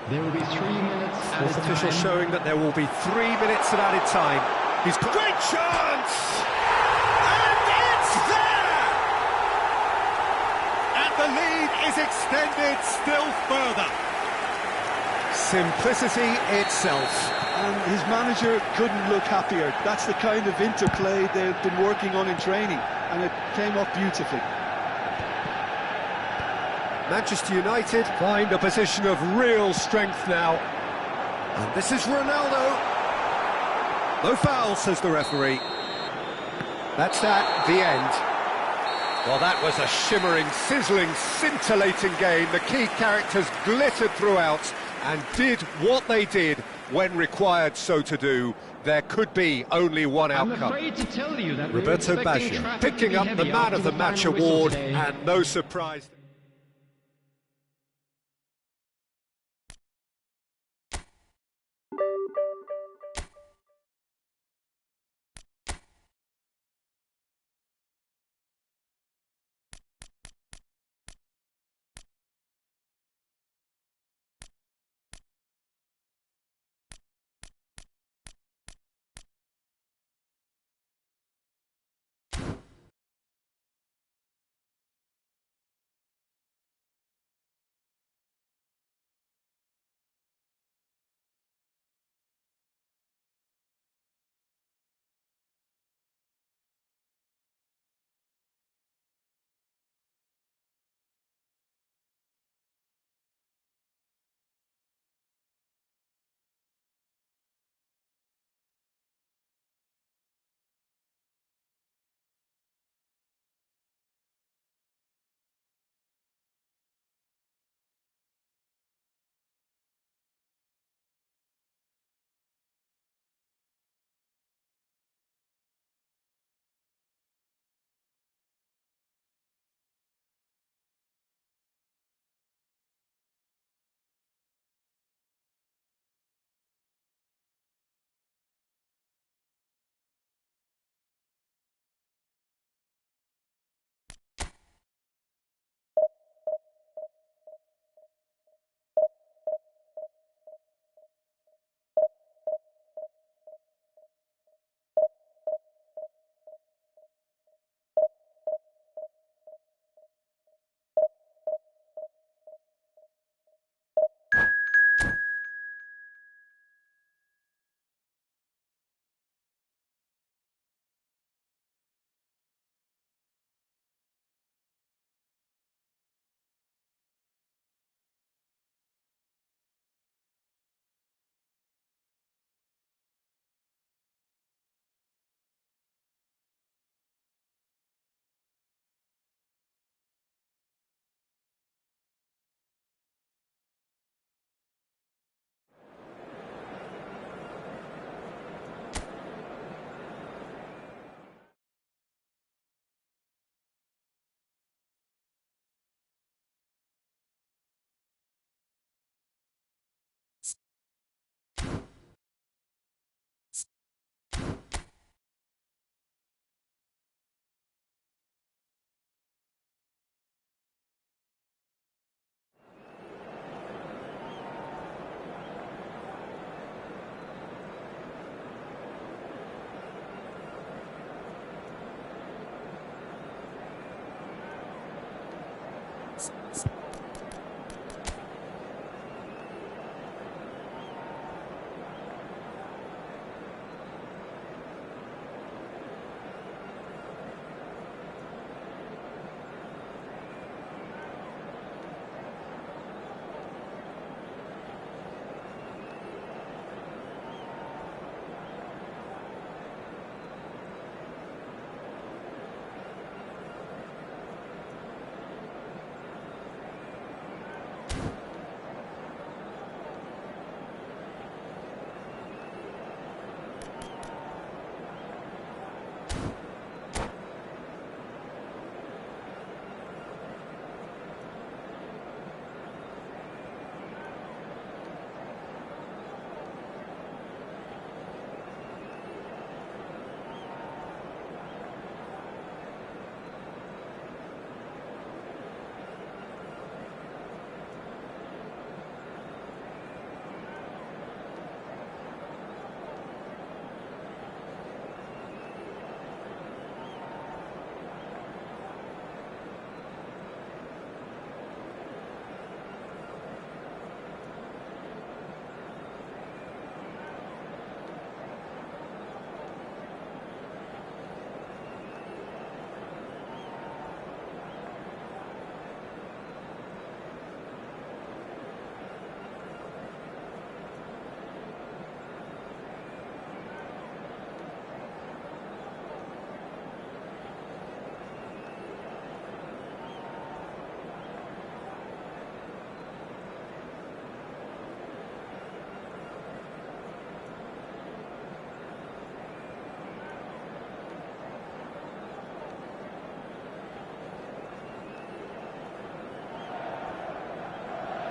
There will be 3 minutes added Fourth official time. showing that there will be 3 minutes of added time. He's got great chance! And it's there! And the lead is extended still further. Simplicity itself. And his manager couldn't look happier. That's the kind of interplay they've been working on in training, and it came off beautifully. Manchester United find a position of real strength now. And this is Ronaldo. No foul, says the referee. That's that, the end. Well, that was a shimmering, sizzling, scintillating game. The key characters glittered throughout and did what they did when required so to do. There could be only one outcome. I'm afraid to tell you that Roberto we're expecting Baggio traffic to picking be up heavy the Man after of the the Match final whistle award, today. and no surprise.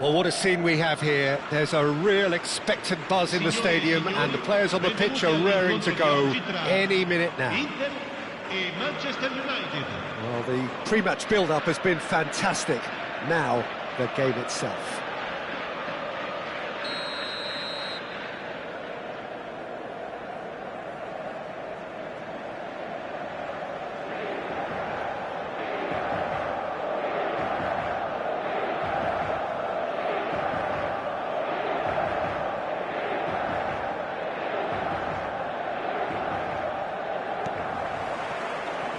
Well, what a scene we have here. There's a real expectant buzz in the stadium, and the players on the pitch are raring to go any minute now. Well, the pre-match build-up has been fantastic. Now, the game itself.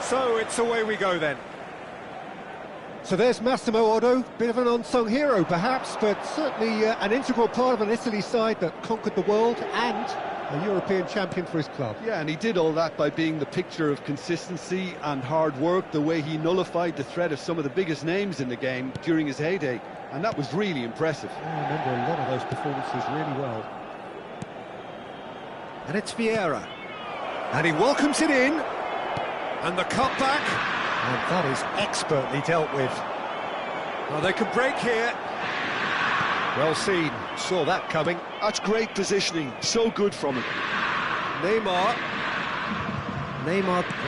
So it's away we go then. So there's Massimo Otto, bit of an unsung hero perhaps, but certainly an integral part of an Italy side that conquered the world and a European champion for his club. Yeah, and he did all that by being the picture of consistency and hard work, the way he nullified the threat of some of the biggest names in the game during his heyday, and that was really impressive. I remember a lot of those performances really well. And it's Vieira, and he welcomes it in. And the cutback, and that is expertly dealt with. Well, they can break here. Well seen, saw that coming. That's great positioning, so good from him. Neymar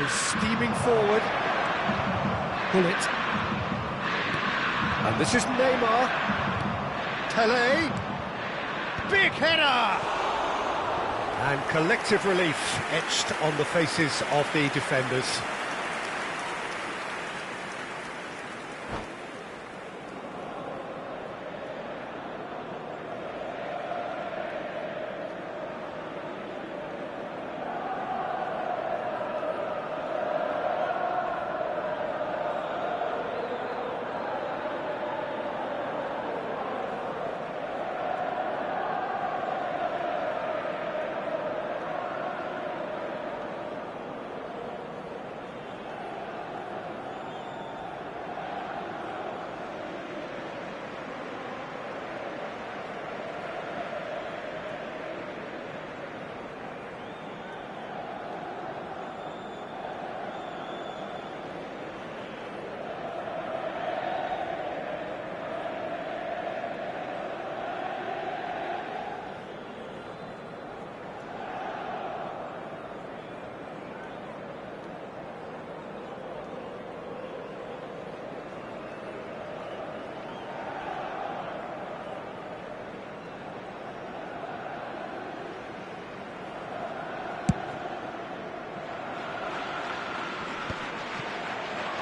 is steaming forward. Bullet. And this is Neymar. Pelé. Big header! And collective relief etched on the faces of the defenders.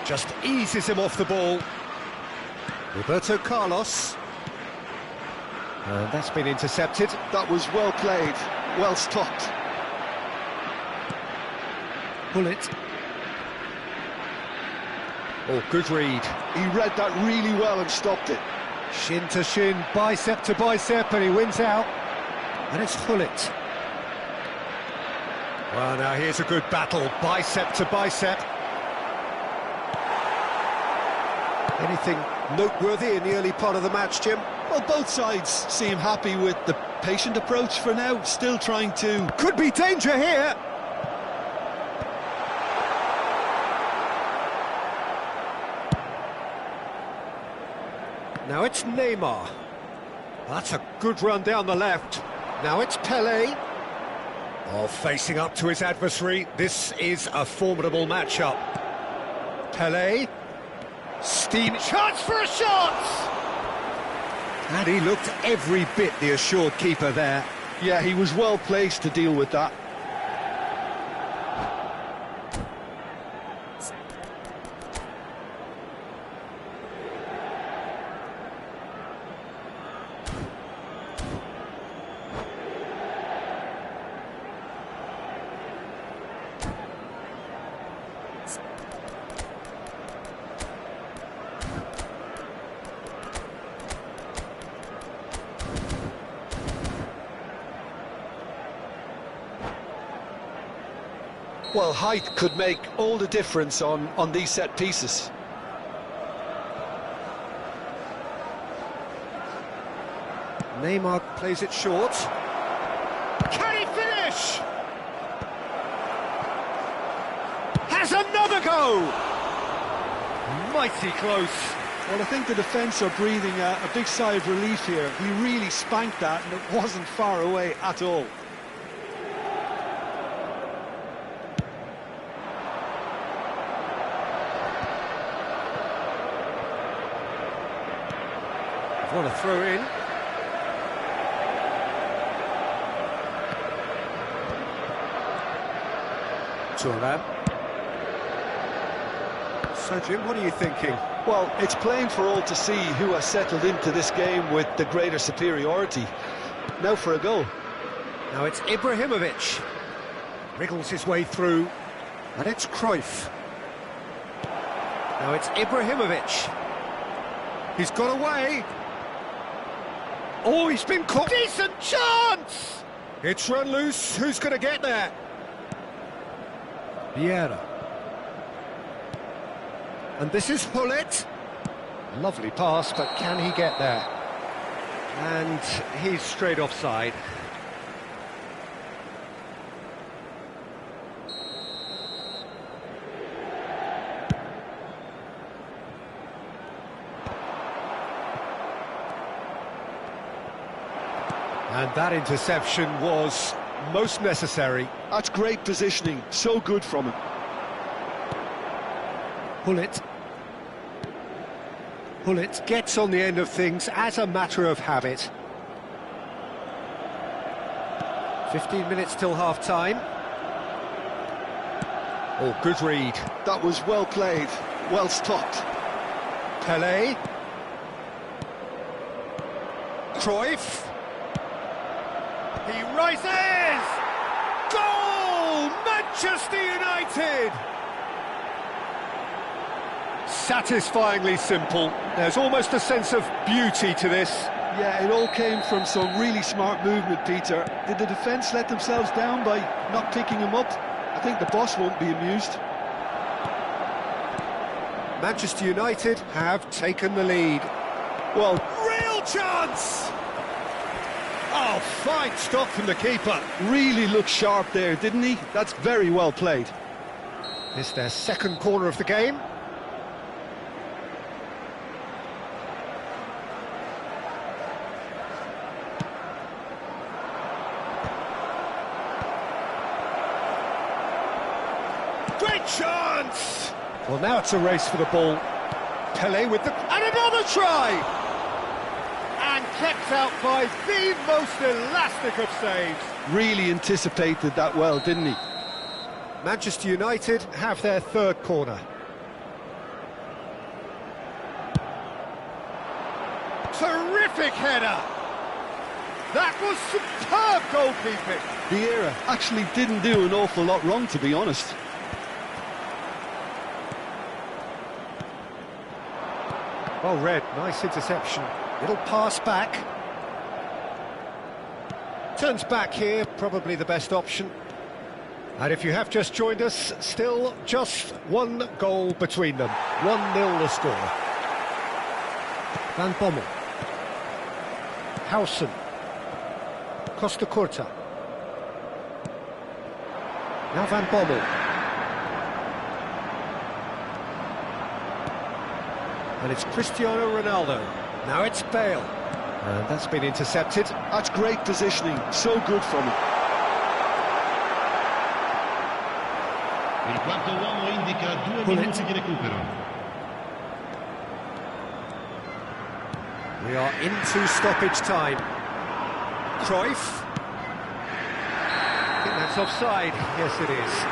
Just eases him off the ball. Roberto Carlos. And that's been intercepted. That was well played, well stopped. Bullet. Oh, good read. He read that really well and stopped it. Shin to shin, bicep to bicep, and he wins out. And it's Hullet. Well, now here's a good battle, bicep to bicep. Anything noteworthy in the early part of the match, Jim? Well, both sides seem happy with the patient approach for now, still trying to... Could be danger here! Now it's Neymar. That's a good run down the left. Now it's Pelé. Oh, facing up to his adversary. This is a formidable matchup. Pelé. Steam chance for a shot! And he looked every bit the assured keeper there. Yeah, he was well placed to deal with that. Well, height could make all the difference on these set pieces. Neymar plays it short. Can he finish? Has another go! Mighty close. Well, I think the defence are breathing a big sigh of relief here. He really spanked that, and it wasn't far away at all. What a throw in. Turan. So, Jim, what are you thinking? Well, it's plain for all to see who has settled into this game with the greater superiority. Now for a goal. Now it's Ibrahimovic. Wriggles his way through. And it's Cruyff. Now it's Ibrahimovic. He's got away. Oh, he's been caught. Decent chance! It's run loose. Who's going to get there? Vieira. And this is Hullet. Lovely pass, but can he get there? And he's straight offside. And that interception was most necessary. That's great positioning, so good from him. Hullet. Hullet gets on the end of things as a matter of habit. 15 minutes till half-time. Oh, good read. That was well played, well stopped. Pelé. Cruyff. He rises! Goal! Manchester United! Satisfyingly simple. There's almost a sense of beauty to this. Yeah, it all came from some really smart movement, Peter. Did the defence let themselves down by not picking him up? I think the boss won't be amused. Manchester United have taken the lead. Well, real chance! Oh, fine stop from the keeper. Really looked sharp there, didn't he? That's very well played. It's their second corner of the game. Great chance! Well, now it's a race for the ball. Pelé with the... And another try! And kept out by the most elastic of saves. Really anticipated that well, didn't he? Manchester United have their third corner. Terrific header! That was superb goalkeeping. Vieira actually didn't do an awful lot wrong, to be honest. Well read, nice interception. It'll pass back. Turns back here, probably the best option. And if you have just joined us, still just one goal between them. 1-0 the score. Van Bommel. Howson. Costa Curta. Now Van Bommel. And it's Cristiano Ronaldo. Now it's Bale. And that's been intercepted. That's great positioning, so good from him. Il quarto uomo indica 2 minuti di recupero. We are into stoppage time. Cruyff. I think that's offside. Yes, it is.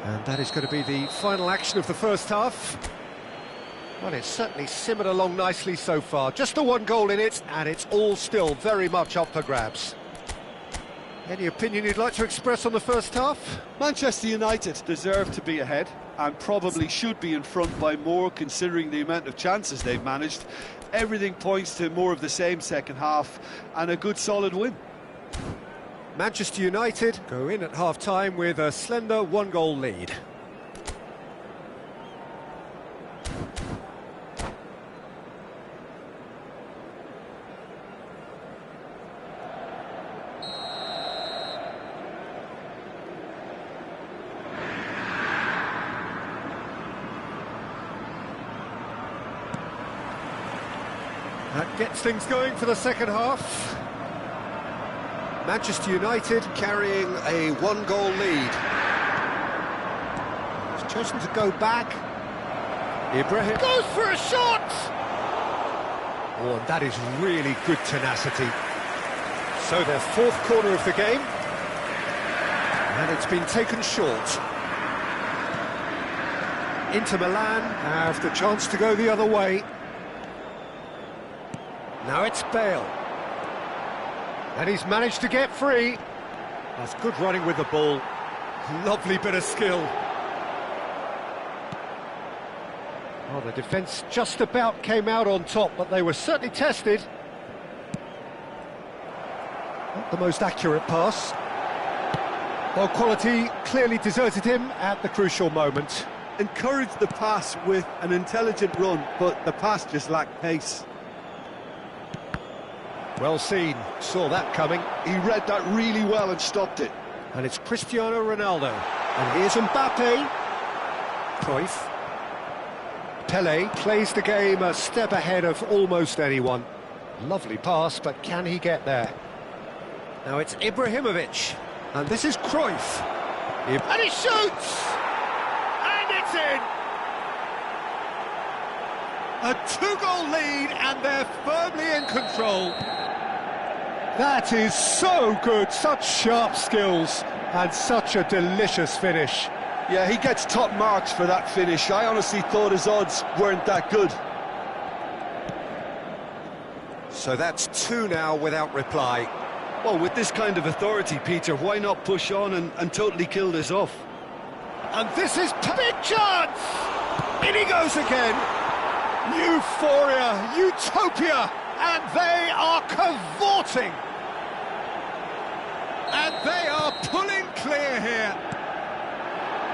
And that is going to be the final action of the first half. Well, it's certainly simmered along nicely so far. Just the one goal in it, and it's all still very much up for grabs. Any opinion you'd like to express on the first half? Manchester United deserve to be ahead and probably should be in front by more, considering the amount of chances they've managed. Everything points to more of the same second half and a good solid win. Manchester United go in at half-time with a slender one-goal lead. Gets things going for the second half. Manchester United carrying a one-goal lead. He's chosen to go back. Ibrahim goes for a shot! Oh, and that is really good tenacity. So their fourth corner of the game. And it's been taken short. Inter Milan have the chance to go the other way. Now it's Bale. And he's managed to get free. That's good running with the ball. Lovely bit of skill. Oh, the defence just about came out on top, but they were certainly tested. Not the most accurate pass. Well, quality clearly deserted him at the crucial moment. Encouraged the pass with an intelligent run, but the pass just lacked pace. Well seen, saw that coming. He read that really well and stopped it. And it's Cristiano Ronaldo. And here's Mbappe. Cruyff. Pelé plays the game a step ahead of almost anyone. Lovely pass, but can he get there? Now it's Ibrahimovic. And this is Cruyff. And he shoots! And it's in! A two-goal lead, and they're firmly in control. That is so good, such sharp skills, and such a delicious finish. Yeah, he gets top marks for that finish. I honestly thought his odds weren't that good. So that's two now without reply. Well, with this kind of authority, Peter, why not push on and totally kill this off? And this is big chance! In he goes again! Euphoria, utopia, and they are cavorting! And they are pulling clear here.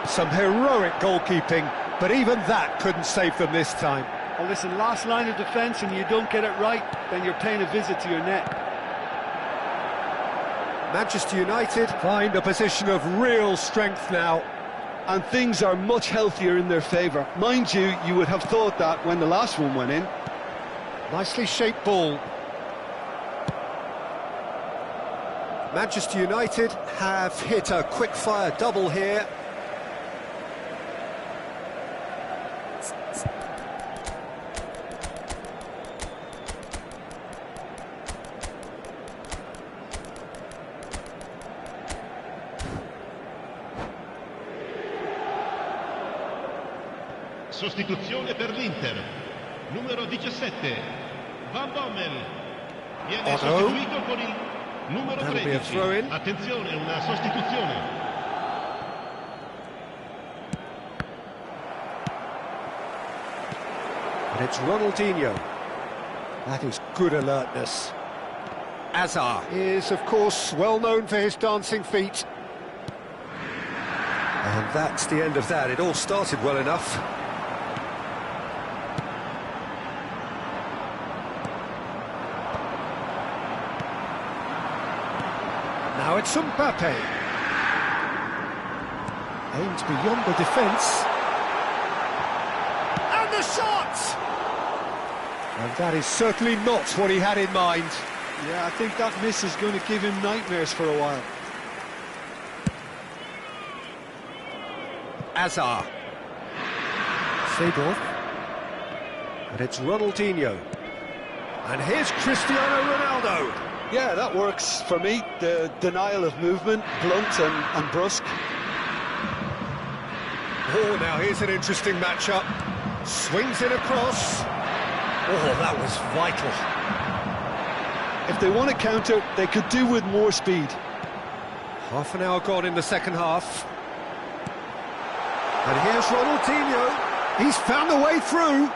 Some heroic goalkeeping, but even that couldn't save them this time. Well, listen, last line of defence and you don't get it right, then you're paying a visit to your net. Manchester United find a position of real strength now. And things are much healthier in their favour. Mind you, you would have thought that when the last one went in. Nicely shaped ball. Manchester United have hit a quick-fire double here. Sostituzione per l'Inter. Numero 17, Van Bommel. Viene sostituito con il numero 13. Attenzione, una sostituzione. And it's Ronaldinho. That is good alertness. Azar is, of course, well known for his dancing feet. And that's the end of that. It all started well enough. Now it's Mbappe. Aimed beyond the defence. And the shot! And that is certainly not what he had in mind. Yeah, I think that miss is going to give him nightmares for a while. Azar. Seedorf. And it's Ronaldinho. And here's Cristiano Ronaldo. Yeah, that works for me. The denial of movement, blunt and brusque. Oh, now here's an interesting matchup. Swings it across. Oh, that was vital. If they want to counter, they could do with more speed. Half an hour gone in the second half. And here's Ronaldinho. He's found a way through.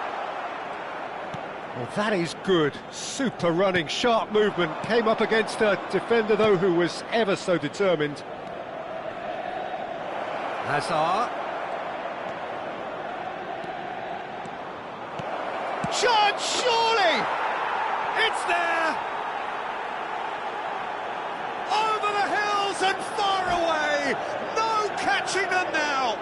Well, that is good. Super running, sharp movement. Came up against a defender, though, who was ever so determined. Hazard. Chance, surely! It's there! Over the hills and far away! No catching them now!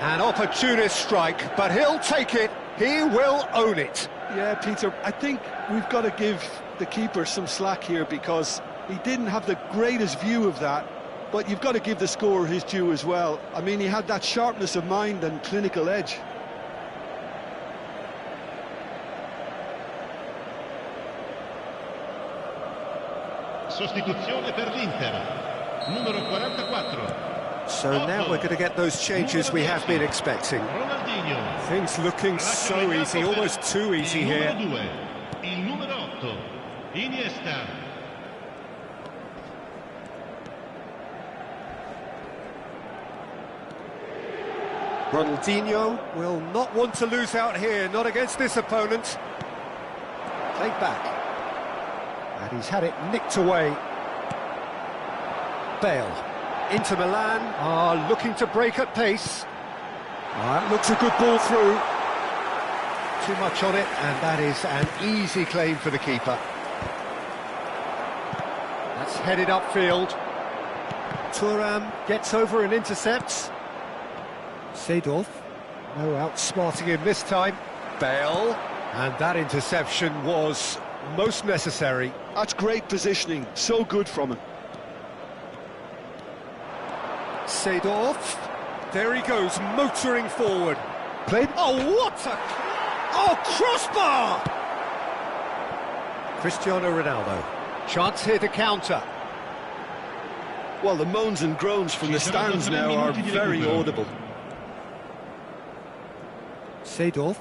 An opportunist strike, but he'll take it. He will own it. Yeah, Peter, I think we've got to give the keeper some slack here because he didn't have the greatest view of that, but you've got to give the scorer his due as well. I mean, he had that sharpness of mind and clinical edge. Sostituzione per l'Inter, numero 44. So now we're going to get those changes we have been expecting. Ronaldinho. Things looking so easy, almost too easy here. Il numero 8, Iniesta. Ronaldinho will not want to lose out here, not against this opponent. Played back. And he's had it nicked away. Bale. Inter Milan are looking to break at pace. That looks a good ball through. Too much on it, and that is an easy claim for the keeper. That's headed upfield. Thuram gets over and intercepts. Seedorf, no outsmarting him this time. Bale, and that interception was most necessary. That's great positioning, so good from him. Seedorf, there he goes, motoring forward. Played, oh what a, oh crossbar! Cristiano Ronaldo, chance here to counter. Well, the moans and groans from the stands now are very audible. Seedorf.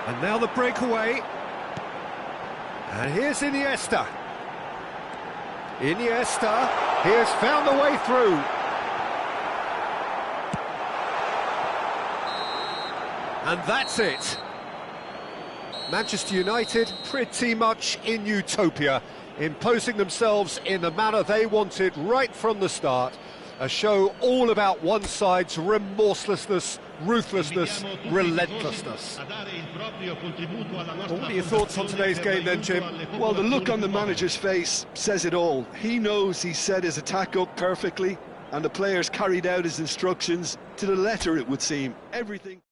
And now the breakaway. And here's Iniesta. Iniesta, he has found the way through. And that's it. Manchester United pretty much in utopia, imposing themselves in the manner they wanted right from the start. A show all about one side's remorselessness, ruthlessness, relentlessness. What are your thoughts on today's game then, Jim? Well, the look on the manager's face says it all. He knows he set his attack up perfectly, and the players carried out his instructions to the letter, it would seem. Everything...